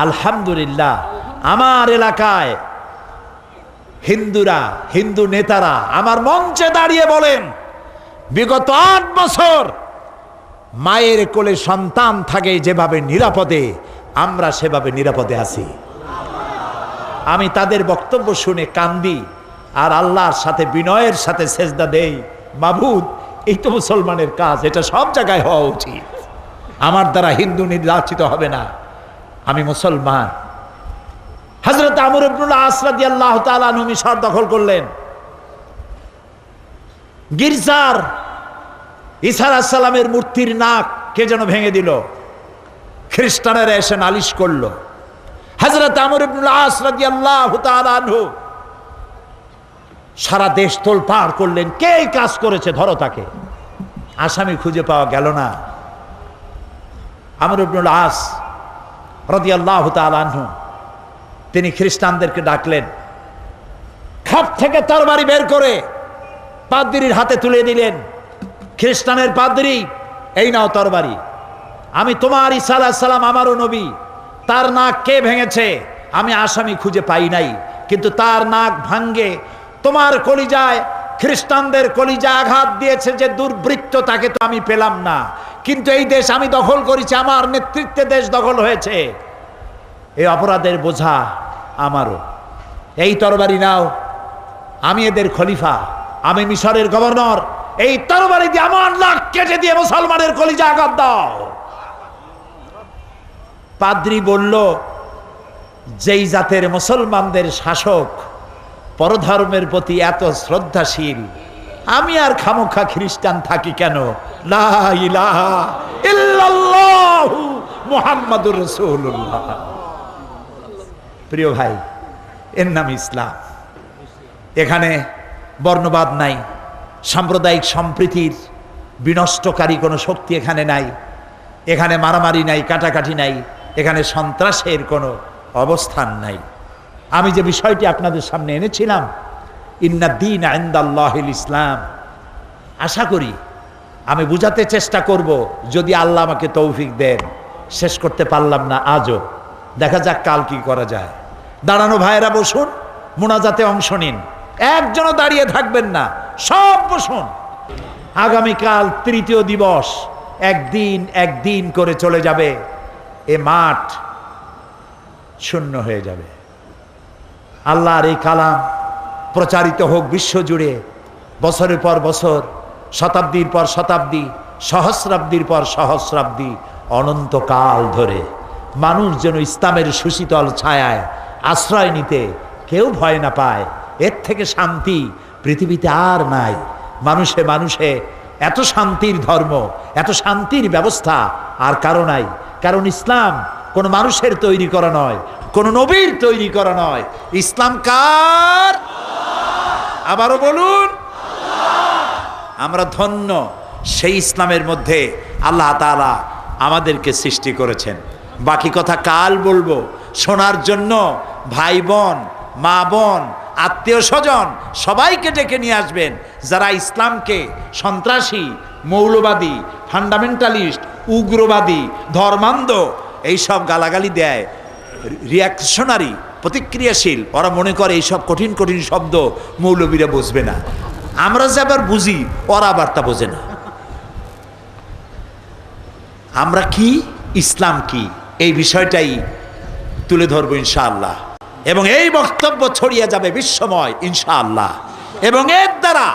আলহামদুলিল্লাহ, আমার এলাকায় হিন্দুরা, হিন্দু নেতারা আমার মঞ্চে দাঁড়িয়ে বলেন, বিগত ৮ বছর মায়ের কোলে সন্তান থাকে যেভাবে নিরাপদে, আমরা সেভাবে নিরাপদে আছি। আমি তাদের বক্তব্য শুনে কান্দি আর আল্লাহর সাথে বিনয়ের সাথে সেজদা দেই, মাবুদ এই তো মুসলমানের কাজ, এটা সব জায়গায় হওয়া উচিত। আমার দ্বারা হিন্দু নির্যাতিত হবে না, আমি মুসলমান। হযরত আমর ইবনুল আস রাদিয়াল্লাহু তাআলা আনহু মিশর দখল করলেন। গির্জার ঈসা আলাইহিস সালামের মূর্তির নাক কে যেন ভেঙে দিল। খ্রিস্টানেরা এসে নালিশ করলো। হযরত আমর ইবনুল আস রাদিয়াল্লাহু তাআলা আনহু সারা দেশ তোলপাড় করলেন, কে এই কাজ করেছে, ধরো তাকে। আসামি খুঁজে পাওয়া গেল না। আমর ইবনুল আস রাদিয়াল্লাহু তাআলা আনহু তিনি খ্রিস্টানদেরকে ডাকলেন, খাপ থেকে তরবারি বের করে পাদ্রীর হাতে তুলে দিলেন। খ্রিস্টানের পাদ্রী, এই নাও তরবারি, আমি তোমার ঈসা আলাইহিস সালাম আমারও নবী, তার নাক কে ভেঙেছে আমি আসামি খুঁজে পাই নাই, কিন্তু তার নাক ভাঙ্গে তোমার কলিজায়, খ্রিস্টানদের কলিজায় আঘাত দিয়েছে যে দুর্বৃত্ত, তাকে তো আমি পেলাম না, কিন্তু এই দেশ আমি দখল করেছি, আমার নেতৃত্বে দেশ দখল হয়েছে, এই অপরাধের বোঝা আমারও। এই তরবারি নাও, আমি এদের খলিফা, আমি মিশরের গভর্নর, এই তরবারি দিয়ে আমার নাক কেটে দিয়ে মুসলমানের কলিজা আঘাত দাও। পাদ্রী বলল, যেই জাতের মুসলমানদের শাসক পরধর্মের প্রতি এত শ্রদ্ধাশীল, আমি আর খামোখা খ্রিস্টান থাকি কেন? লা ইলাহা ইল্লাল্লাহু মুহাম্মাদুর রাসূলুল্লাহ। প্রিয় ভাই, এর নাম ইসলাম। এখানে বর্ণবাদ নাই, সাম্প্রদায়িক সম্প্রীতির বিনষ্টকারী কোনো শক্তি এখানে নাই, এখানে মারামারি নাই, কাটাকাটি নাই, এখানে সন্ত্রাসের কোনো অবস্থান নাই। আমি যে বিষয়টি আপনাদের সামনে এনেছিলাম, ইন্নাদ্দীন ইনদাল্লাহিল ইসলাম, আশা করি আমি বুঝাতে চেষ্টা করব, যদি আল্লাহ আমাকে তৌফিক দেন। শেষ করতে পারলাম না আজও, দেখা যাক কাল কি করা যায়। দাঁড়ানো ভাইয়েরা বসুন, মোনাজাতে অংশ নিন, একজনও দাঁড়িয়ে থাকবেন না, সব বসুন। আগামীকাল তৃতীয় দিবস, একদিন একদিন করে চলে যাবে, এ মাঠ শূন্য হয়ে যাবে। আল্লাহর এই কালাম প্রচারিত হোক বিশ্বজুড়ে, বছরের পর বছর, শতাব্দীর পর শতাব্দী, সহস্রাব্দীর পর সহস্রাব্দী, অনন্তকাল ধরে মানুষ যেন ইসলামের সুশীতল ছায়ায় আশ্রয় নিতে কেউ ভয় না পায়। এর থেকে শান্তি পৃথিবীতে আর নাই। মানুষে মানুষে এত শান্তির ধর্ম, এত শান্তির ব্যবস্থা আর কারো নাই। কারণ ইসলাম কোন মানুষের তৈরি করা নয়, কোন নবীর তৈরি করা নয়। ইসলাম কার? আবারও বলুন, আমরা ধন্য সেই ইসলামের মধ্যে আল্লাহ তাআলা আমাদেরকে সৃষ্টি করেছেন। বাকি কথা কাল বলবো। শোনার জন্য ভাই বোন, মা বোন, আত্মীয় স্বজন সবাইকে ডেকে নিয়ে আসবেন, যারা ইসলামকে সন্ত্রাসী, মৌলবাদী, ফান্ডামেন্টালিস্ট, উগ্রবাদী, ধর্মান্ধ এইসব গালাগালি দেয়, রিয়াকশনারি, প্রতিক্রিয়াশীল, ওরা মনে করে এইসব কঠিন কঠিন শব্দ মৌলবীরা বুঝবে না। আমরা যে আবার বুঝি, ওরা আবার তা বোঝে না। আমরা কি, ইসলাম কি, এই বিষয়টাই তুলে ধরবো ইনশাআল্লাহ, এবং এই বক্তব্য ছড়িয়ে যাবে বিশ্বময় ইনশাআল্লাহ। এবং এর দ্বারা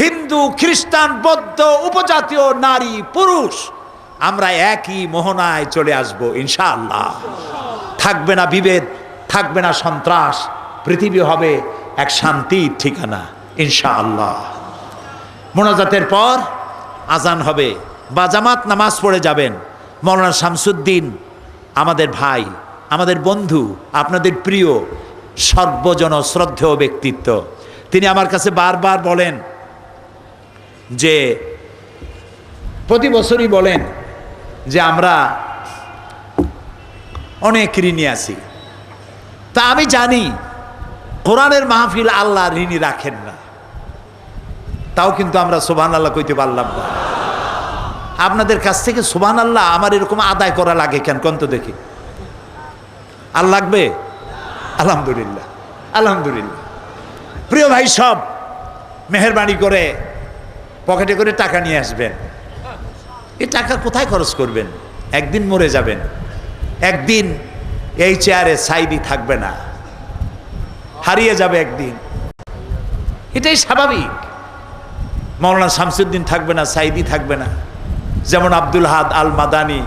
হিন্দু, খ্রিস্টান, বৌদ্ধ, উপজাতীয়, নারী, পুরুষ আমরা একই মোহনায় চলে আসবো ইনশাআল্লাহ। থাকবে না বিভেদ, থাকবে না সন্ত্রাস, পৃথিবী হবে এক শান্তির ঠিকানা ইনশাআল্লাহ। মোনাজাতের পর আজান হবে, বা জামাত নামাজ পড়ে যাবেন। মৌলানা শামসুদ্দিন আমাদের ভাই, আমাদের বন্ধু, আপনাদের প্রিয়, সর্বজন শ্রদ্ধেয় ব্যক্তিত্ব। তিনি আমার কাছে বারবার বলেন যে, প্রতি বছরই বলেন যে আমরা অনেক ঋণী আছি। তা আমি জানি কোরআনের মাহফিল আল্লাহ ঋণী রাখেন না, তাও কিন্তু আমরা সুবহানাল্লাহ কইতে পারলাম না। আপনাদের কাছ থেকে সুবহানাল্লাহ আমার এরকম আদায় করা লাগে কেন, কোন তো দেখি? আর লাগবে? আলহামদুলিল্লাহ, আলহামদুলিল্লাহ। প্রিয় ভাই, সব মেহেরবানি করে পকেটে করে টাকা নিয়ে আসবেন। এই টাকা কোথায় খরচ করবেন? একদিন মরে যাবেন, একদিন এই চেয়ারে সাইদি থাকবে না, হারিয়ে যাবে একদিন, এটাই স্বাভাবিক। মাওলানা শামসুদ্দিন থাকবে না, সাইদি থাকবে না, যেমন আব্দুল হাদ আল মাদানি,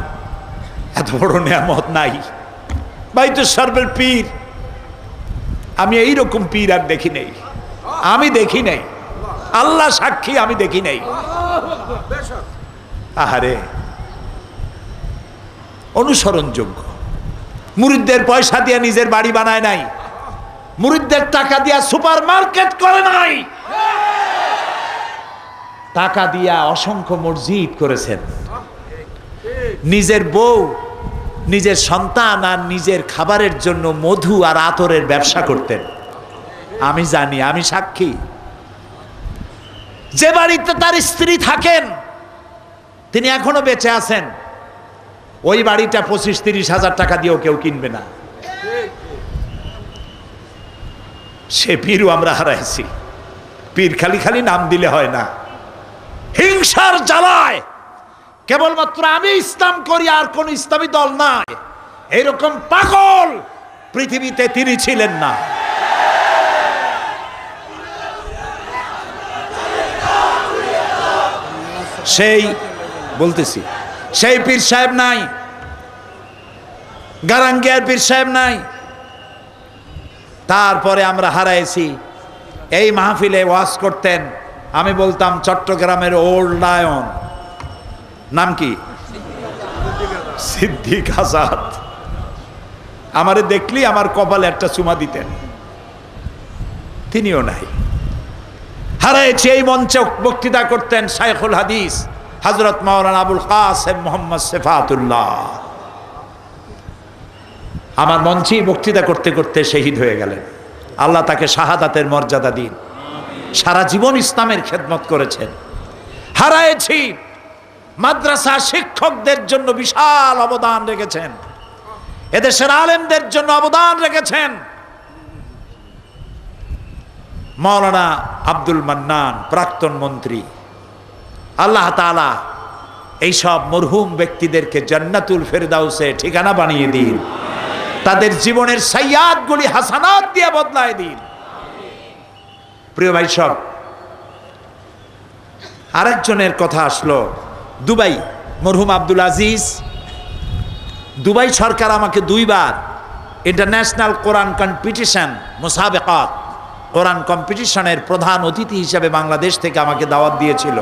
এত বড় নিয়ামত নাই। বাইতুল সরবের পীর, আমি এইরকম পীর আর দেখি নাই, আমি দেখি নাই, আল্লাহ সাক্ষী আমি দেখি নাই। আহারে, অনুসরণযোগ্য। মুরিদদের পয়সা দিয়ে নিজের বাড়ি বানায় নাই, মুরিদদের টাকা দিয়া সুপার মার্কেট করে নাই, টাকা দিয়া অসংখ্য মসজিদ করেছেন। নিজের বউ, নিজের সন্তান আর নিজের খাবারের জন্য মধু আর আতরের ব্যবসা করতেন। আমি জানি, আমি সাক্ষী। যে বাড়িতে তার স্ত্রী থাকেন, তিনি এখনো বেঁচে আছেন, ওই বাড়িটা 25-30 হাজার টাকা দিয়েও কেউ কিনবে না। সে পীরও আমরা হারাইছি। পীর খালি খালি নাম দিলে হয় না, হিংসার জ্বালায় কেবলমাত্র আমি ইসলাম করি আর কোন ইসলামী দল নাই, এরকম পাগল পৃথিবীতে তিনি ছিলেন না। সেই বলতেছি, সেই পীর সাহেব নাই, গারাঙ্গিয়ার পীর সাহেব নাই। তারপরে আমরা হারাইছি। এই মাহফিলে ওয়াজ করতেন, আমি বলতাম চট্টগ্রামের ওল্ড লায়ন, নাম কি? সিদ্দিক আজাদ। আমারে দেখলি আমার কপালে একটা চুমা দিতেন, তিনিও নাই। হারাইছি। এই মঞ্চে বক্তৃতা করতেন শাইখুল হাদিস হযরত মাওলানা আবুল কাসেম মোহাম্মদ সিফাতুল্লাহ। আমার মঞ্চেই বক্তৃতা করতে করতে শহীদ হয়ে গেলেন। আল্লাহ তাকে শাহাদাতের মর্যাদা দিন। সারা জীবন ইসলামের খেদমত করেছেন। হারাইছি। মাদ্রাসা শিক্ষকদের জন্য বিশাল অবদান রেখেছেন, এদেশের আলেমদের জন্য অবদান রেখেছেন। মাওলানা আব্দুল মান্নান, প্রাক্তন মন্ত্রী, আল্লাহ তাআলা এইসব মরহুম ব্যক্তিদেরকে জান্নাতুল ফেরদাউসে ঠিকানা বানিয়ে দিন, তাদের জীবনের সাইয়াদগুলি হাসানাত দিয়ে বদলায় দিন। প্রিয় ভাই সব, আরেকজনের কথা আসলো, দুবাই, মরহুম আব্দুল আজিজ। দুবাই সরকার আমাকে 2 বার ইন্টারন্যাশনাল কোরআন কম্পিটিশন মুসাবেকাত, কোরআন কম্পিটিশনের প্রধান অতিথি হিসেবে বাংলাদেশ থেকে আমাকে দাওয়াত দিয়েছিল।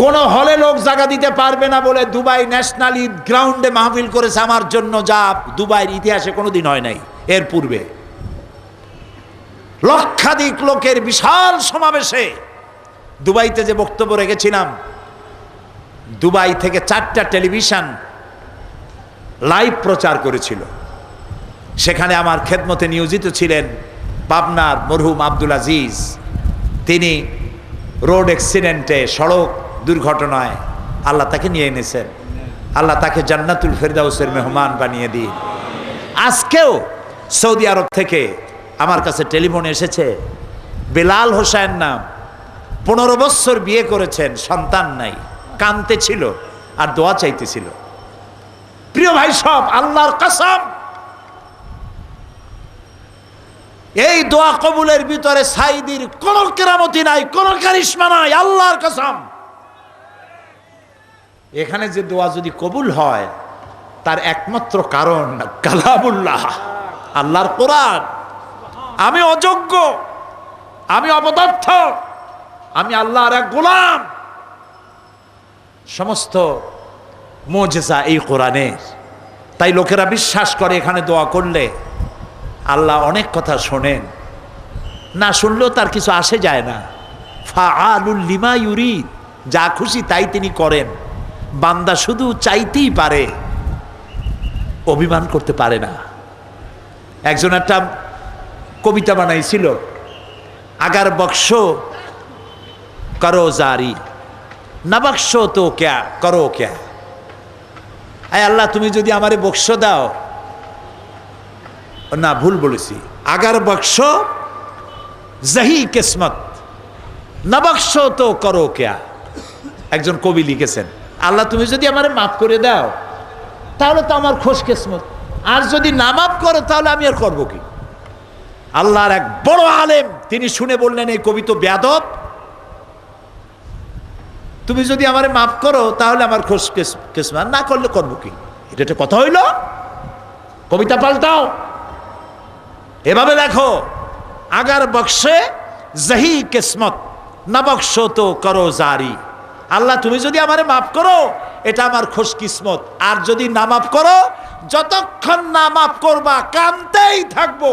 কোন হলে লোক জায়গা দিতে পারবে না বলে দুবাই ন্যাশনাল ঈদ গ্রাউন্ডে মাহফিল করেছে আমার জন্য, যা দুবাইয়ের ইতিহাসে কোনোদিন হয় নাই। এর পূর্বে লক্ষাধিক লোকের বিশাল সমাবেশে দুবাইতে যে বক্তব্য রেখেছিলাম, দুবাই থেকে 4টা টেলিভিশন লাইভ প্রচার করেছিল। সেখানে আমার খেদমতে নিয়োজিত ছিলেন পাবনার মরহুম আব্দুল আজিজ। তিনি রোড অ্যাক্সিডেন্টে, সড়ক দুর্ঘটনায় আল্লাহ তাকে নিয়ে এনেছেন। আল্লাহ তাকে জান্নাতুল ফেরদাউসের মেহমান বানিয়ে দিন। আজকেও সৌদি আরব থেকে আমার কাছে টেলিফোন এসেছে, বেলাল হোসেন নাম, 15 বছর বিয়ে করেছেন, সন্তান নাই, কাঁদতে ছিল আর দোয়া চাইতেছিল। প্রিয় ভাই সব, আল্লাহর কসম, এই দোয়া কবুলের ভিতরে সাইদির কোন কেরামতি নাই, কোন কারিশমা নাই, আল্লাহর কসম। এখানে যে দোয়া যদি কবুল হয় তার একমাত্র কারণ কালামুল্লাহ, আল্লাহর কোরআন। আমি অযোগ্য, আমি অপদার্থ, আমি আল্লাহর এক গোলাম। সমস্ত মুজিজা এই কোরআনের। তাই লোকেরা বিশ্বাস করে এখানে দোয়া করলে আল্লাহ অনেক কথা শোনেন, না শুনলেও তার কিছু আসে যায় না। ফাআলুল লিমা ইউরিদ, যা খুশি তাই তিনি করেন। বান্দা শুধু চাইতেই পারে, অভিমান করতে পারে না। একজন একটা কবিতা বানাইছিল, আগার বক্স করো জারি, না বক্স তো ক্যা করো ক্যা। আয় আল্লাহ, তুমি যদি আমারে বক্স দাও, না ভুল বলেছি, আগার বক্স জহি কিসমত, না বক্স তো করো ক্যা। একজন কবি লিখেছেন, আল্লাহ তুমি যদি আমারে মাফ করে দাও তাহলে তো আমার খোশ কিসমত, আর যদি না মাফ করো তাহলে আমি আর করবো কি। আল্লাহর এক বড় আলেম, তিনি শুনে বললেন, এই কবি তো বেয়াদব, তুমি যদি আমারে মাফ করো তাহলে আমার খোঁজ কিসমত, না করলে করবো কি? এটা একটা কথা হইল? কবিতা পাল্টাও, এভাবে লেখো, আগার বক্সে জহি কিসমত না বক্সো তো করো জারি। আল্লাহ তুমি যদি আমারে মাফ করো এটা আমার খোশ কিসমত, আর যদি না মাফ করো, যতক্ষণ না মাফ করবা কাঁদতেই থাকবো।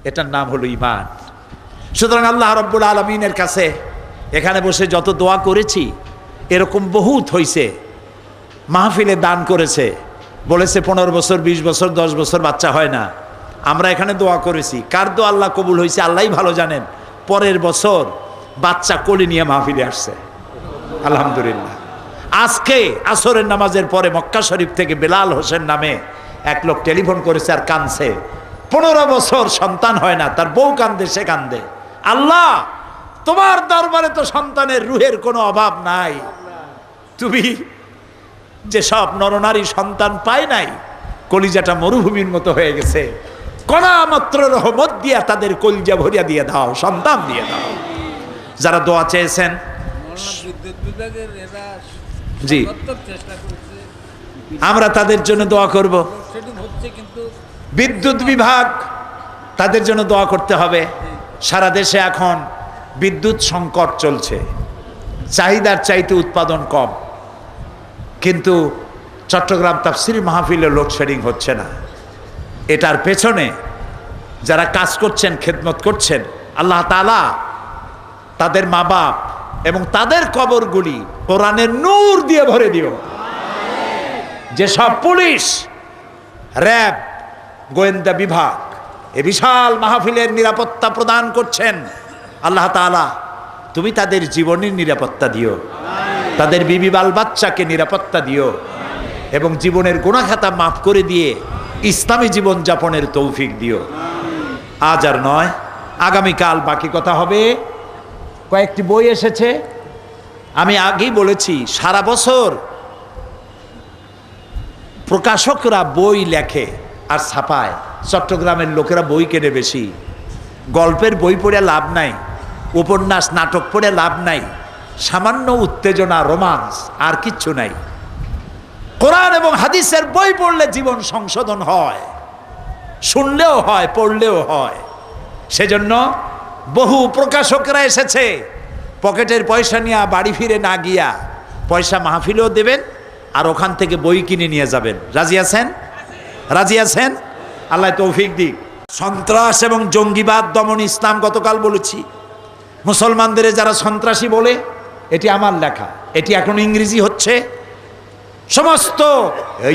এটার নাম হলো ঈমান। সুতরাং আল্লাহ রাব্বুল আলামিনের কাছে এখানে বসে যত দোয়া করেছি, এরকম বহুত হইছে। মাহফিলে দান করেছে, বলেছে 15 বছর 20 বছর 10 বছর বাচ্চা হয় না, আমরা এখানে দোয়া করেছি, কার দোয়া আল্লাহ কবুল হয়েছে আল্লাহই ভালো জানেন। পরের বছর বাচ্চা কোলে নিয়ে মাহফিলে আসছে, আলহামদুলিল্লাহ। আজকে আসরের নামাজের পরে মক্কা শরীফ থেকে বেলাল হোসেন নামে এক লোক টেলিফোন করেছে আর কাঁদছে, 15 বছর সন্তান হয় না, তার বউ কান্দে, সে কান্দে। আল্লাহ তোমার দরবারে তো সন্তানের রুহের কোনো অভাব নাই, তুমি যে সব নরনারী সন্তান পায় নাই, কলিজাটা মরুভূমির মতো হয়ে গেছে, কণা মাত্র রহমত দিয়া তাদের কলিজা ভরিয়া দিয়ে দাও, সন্তান দিয়ে দাও। যারা দোয়া চেয়েছেন, জি আমরা তাদের জন্য দোয়া করব। বিদ্যুৎ বিভাগ, তাদের জন্য দোয়া করতে হবে। সারা দেশে এখন বিদ্যুৎ সংকট চলছে, চাহিদার চাইতে উৎপাদন কম, কিন্তু চট্টগ্রাম তাফসীর মাহফিলে লোডশেডিং হচ্ছে না। এটার পেছনে যারা কাজ করছেন, খেদমত করছেন, আল্লাহ তাআলা তাদের মা বাপ এবং তাদের কবরগুলি কোরআনের নূর দিয়ে ভরে দিও। যেসব পুলিশ, র্যাব, গোয়েন্দা বিভাগ এ বিশাল মাহফিলের নিরাপত্তা প্রদান করছেন, আল্লাহ তাআলা তুমি তাদের জীবনের নিরাপত্তা দিও, তাদের বিবি বাল বাচ্চাকে নিরাপত্তা দিও, এবং জীবনের গুনাহ খাতা মাফ করে দিয়ে ইসলামী জীবন যাপনের তৌফিক দিও। আজ আর নয়, আগামীকাল বাকি কথা হবে। কয়েকটি বই এসেছে, আমি আগেই বলেছি, সারা বছর প্রকাশকরা বই লেখে আর ছাপায়, চট্টগ্রামের লোকেরা বই কেনে বেশি। গল্পের বই পড়ে লাভ নাই, উপন্যাস নাটক পড়ে লাভ নাই, সামান্য উত্তেজনা, রোমান্স, আর কিচ্ছু নাই। কোরআন এবং হাদিসের বই পড়লে জীবন সংশোধন হয়, শুনলেও হয়, পড়লেও হয়। সেজন্য বহু প্রকাশকরা এসেছে, পকেটের পয়সা নিয়ে বাড়ি ফিরে না গিয়া পয়সা মাহফিলেও দেবেন আর ওখান থেকে বই কিনে নিয়ে যাবেন। রাজি আছেন? রাজি আছেন? আল্লাহ তৌফিক দিক। সন্ত্রাস এবং জঙ্গিবাদ দমন ইসলাম, গতকাল বলেছি, মুসলমানদের যারা সন্ত্রাসী বলে, এটি আমার লেখা, এটি এখন ইংরেজি হচ্ছে, সমস্ত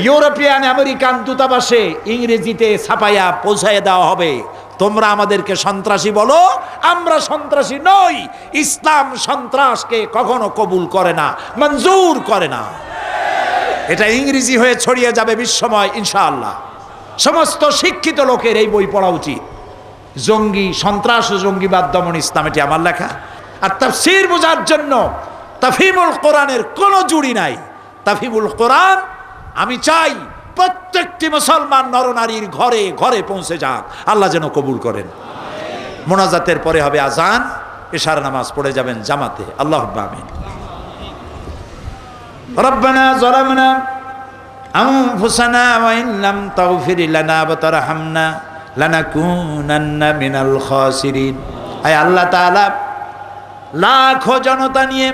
ইউরোপিয়ান আমেরিকান দূতাবাসে ইংরেজিতে ছাপাইয়া পৌঁছাইয়া দেওয়া হবে, তোমরা আমাদেরকে সন্ত্রাসী বলো, আমরা সন্ত্রাসী নই। ইসলাম সন্ত্রাসকে কখনো কবুল করে না, মঞ্জুর করে না। এটা ইংরেজি হয়ে ছড়িয়ে যাবে বিশ্বময় ইনশাআল্লাহ। সমস্ত শিক্ষিত লোকের এই বই পড়া উচিত। জঙ্গি, সন্ত্রাস ও জঙ্গিবাদ দমন ইসলাম, এটি আমার লেখা। আর তাফসীর বোঝার জন্য তাফহিমুল কোরআনের কোনো জুড়ি নাই। তাফহিমুল কোরআন আমি চাই প্রত্যেকটি মুসলমান নরনারীর ঘরে ঘরে পৌঁছে যাক, আল্লাহ যেন কবুল করেন। মোনাজাতের পরে হবে আজান, ইশারা নামাজ পড়ে যাবেন জামাতে। আল্লাহুম্মা আমিন। রব্বানা যালামনা আনফুসানা ওয়া ইন লাম তাগফির লানা ওয়া তারহামনা লানাকুনান্না মিনাল খাসিরিন। আয় আল্লাহ তাআলা, লাখো জনতা নিয়ে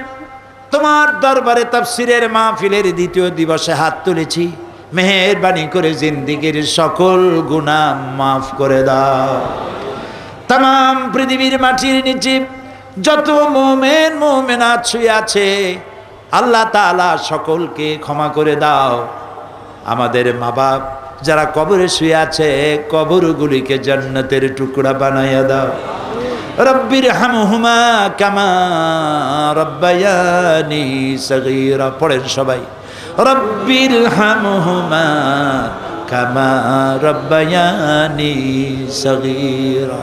তোমার দরবারে তাফসীরের মাহফিলের দ্বিতীয় দিবসে হাত তুলেছি, মেহেরবানি করে জিন্দেগীর সকল গুনাহ মাফ করে দাও। তাম পৃথিবীর মাটির নিচে যত মুমিন মুমিনাত শুয়ে আছে, আল্লাহ তাআলা সকলকে ক্ষমা করে দাও। আমাদের মা বাপ যারা কবরে শুয়ে আছে, কবরগুলিকে জান্নাতের টুকরা বানাইয়া দাও। রব্বির হামহুমা কামা রব্বায়ানি সগীরা। পড়েন সবাই, রব্বির হামহুমা কামা রব্বায়ানি সগীরা।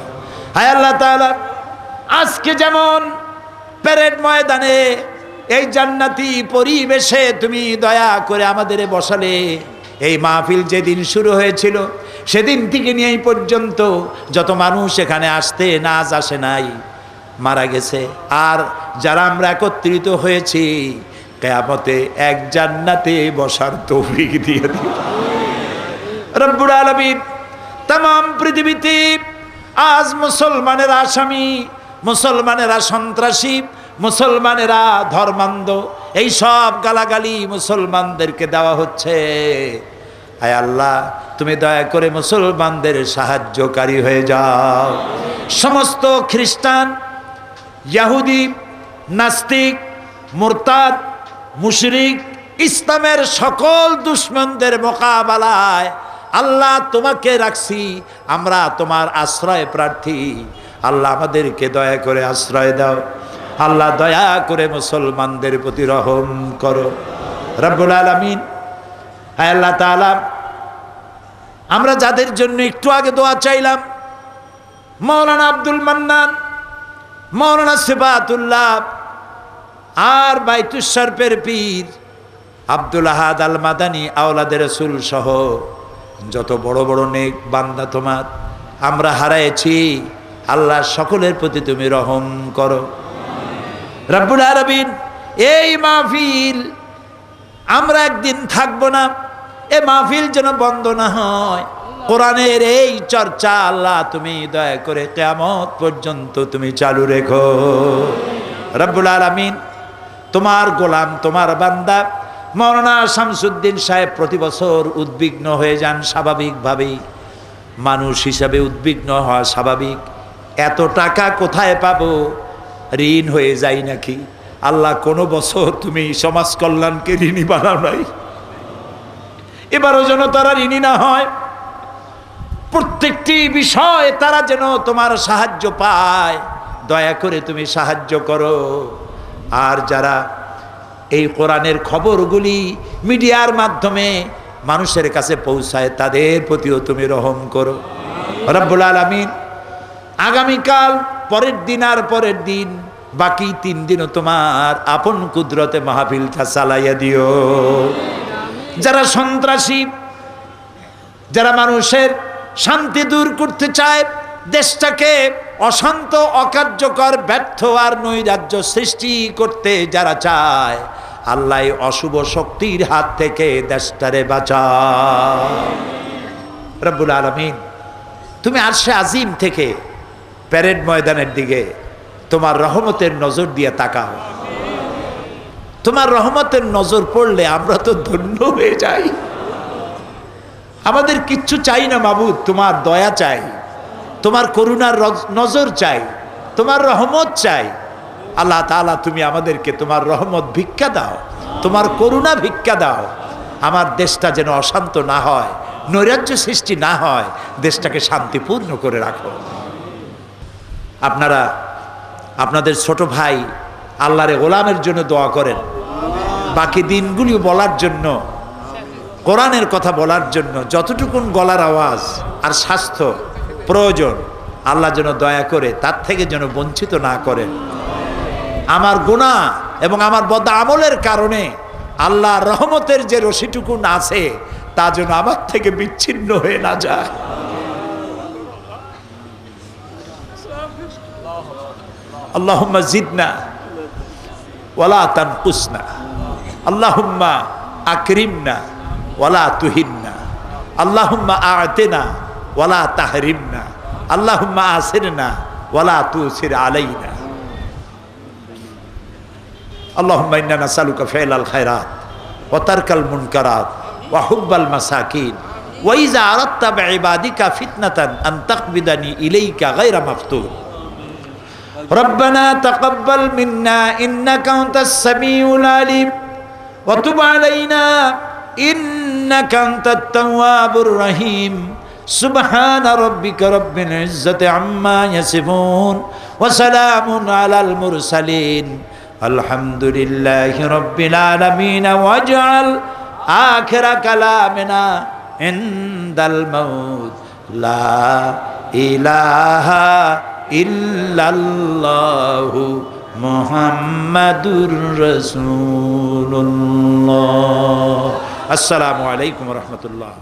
হায় আল্লাহ তাআলা, আজকে যেমন প্যারেড ময়দানে এই জান্নাতি পরিবেশে তুমি দয়া করে আমাদের বসালে, এই মাহফিল যেদিন শুরু হয়েছিল সেদিন থেকে নিয়ে এই পর্যন্ত যত মানুষ এখানে আসতে না আসে নাই মারা গেছে। আর যারা আমরা একত্রিত হয়েছি কিয়ামতে এক জান্নাতে বসার তৌফিক দিয়ে দিন রব্বুল আলামিন। तमाम পৃথিবীতে আজ মুসলমানেরা আসামি, মুসলমানেরা সন্ত্রাসী, মুসলমানেরা ধর্মান্ধ, এই সব গালাগালি মুসলমানদেরকে দেওয়া হচ্ছে। আয় আল্লাহ, তুমি দয়া করে মুসলমানদের সাহায্যকারী হয়ে যাও। সমস্ত খ্রিস্টান, ইহুদি, নাস্তিক, মুরতাদ, মুশরিক, ইসলামের সকল দুশমনদের মোকাবেলায় আল্লাহ তোমাকে রাখছি, আমরা তোমার আশ্রয় প্রার্থী। আল্লাহ আমাদেরকে দয়া করে আশ্রয় দাও। আল্লাহ দয়া করে মুসলমানদের প্রতি রহম করো রব্বুল আলামিন। হায় আল্লাহ তাআলা, আমরা যাদের জন্য একটু আগে দোয়া চাইলাম, মাওলানা আব্দুল মান্নান, মাওলানা সিফাতুল্লাহ, আর বাইতুস শরফের পীর আব্দুল আহাদ আল মাদানী আওলাদে রাসূল সহ যত বড় বড় নেক বান্দা তোমার আমরা হারাইছি, আল্লাহ সকলের প্রতি তুমি রহম করো রব্বুল আলামিন। এই মাহফিল আমরা একদিন থাকবো না, এ মাহফিল যেন বন্ধ না হয়। কোরআনের এই চর্চা আল্লাহ তুমি দয়া করে কিয়ামত পর্যন্ত তুমি চালু রেখো রব্বুল আলামিন। তোমার গোলাম, তোমার বান্দা মাওলানা শামসুদ্দিন সাহেব প্রতি বছর উদ্বিগ্ন হয়ে যান স্বাভাবিকভাবেই, মানুষ হিসাবে উদ্বিগ্ন হওয়া স্বাভাবিক। এত টাকা কোথায় পাবো, ঋণ হয়ে যায় নাকি? আল্লাহ, কোনো বছর তুমি সমাজ কল্যাণকে ঋণী বানাও নাই, এবারও যেন তারা ঋণী না হয়। প্রত্যেকটি বিষয় তারা যেন তোমার সাহায্য পায়, দয়া করে তুমি সাহায্য করো। আর যারা এই কোরআনের খবরগুলি মিডিয়ার মাধ্যমে মানুষের কাছে পৌঁছায়, তাদের প্রতিও তুমি রহম করো রব্বুল আলামিন। আগামীকাল, পরের দিন আর পরের দিন, বাকি 3 দিনও তোমার আপন কুদরতে মাহফিলটা চালাইয়া দিও। যারা সন্ত্রাসী, যারা মানুষের শান্তি দূর করতে চায়, দেশটাকে অশান্ত, অকার্যকর, ব্যর্থ আর নৈরাজ্য সৃষ্টি করতে যারা চায়, আল্লাহ অশুভ শক্তির হাত থেকে দেশটারে বাঁচাও রব্বুল আলামিন। তুমি আরশে আজিম থেকে প্যারেড ময়দানের দিকে তোমার রহমতের নজর দিয়ে তাকাও। তোমার রহমতের নজর পড়লে আমরা তো ধন্য হয়ে যাই। আমাদের কিচ্ছু চাই না মাবুদ, তোমার দয়া চাই, তোমার করুণার নজর চাই, তোমার রহমত চাই। আল্লাহ তাআলা, তুমি আমাদেরকে তোমার রহমত ভিক্ষা দাও, তোমার করুণা ভিক্ষা দাও। আমার দেশটা যেন অশান্ত না হয়, নৈরাজ্য সৃষ্টি না হয়, দেশটাকে শান্তিপূর্ণ করে রাখো। আপনারা আপনাদের ছোট ভাই আল্লাহর গোলামের জন্য দোয়া করেন, বাকি দিনগুলি বলার জন্য, কোরআনের কথা বলার জন্য যতটুকুন গলার আওয়াজ আর স্বাস্থ্য প্রয়োজন, আল্লাহ যেন দয়া করে তার থেকে যেন বঞ্চিত না করেন। আমার গুনাহ এবং আমার বদ আমলের কারণে আল্লাহর রহমতের যে রশিটুকুন আছে তা যেন আমার থেকে বিচ্ছিন্ন হয়ে না যায়। আল্লাহুম্মা জিদনা ওয়ালা তানকুসনা, আল্লাহুম্মা আকরিমনা ওয়ালা তুহিননা, আল্লাহুম্মা আ'তিনা ওয়ালা তাহরিমনা, আল্লাহুম্মা আসিরনা ওয়ালা তুসির আলাইনা। আল্লাহুম্মা ইন্না নাসআলুকা ফি'লাল খায়রাত ওয়া তারকাল মুনকারাত ওয়া হুব্বাল মাসাকিন ওয়া ইযা আরাদতা বিইবাদিকা ফিতনাতান আন তাকবিদানি ইলাইকা গায়রা মাফতুন। ربنا تقبل منا إنك أنت السميع العليم وتب علينا إنك أنت التواب الرحيم سبحان ربك رب العزة عما يصفون وسلام على المرسلين الحمد لله رب العالمين واجعل آخر كلامنا عند الموت لا إله ইল্লাল্লাহু মুহাম্মাদুর রাসূলুল্লাহ। আসসালামু আলাইকুম ওয়া রাহমাতুল্লাহ।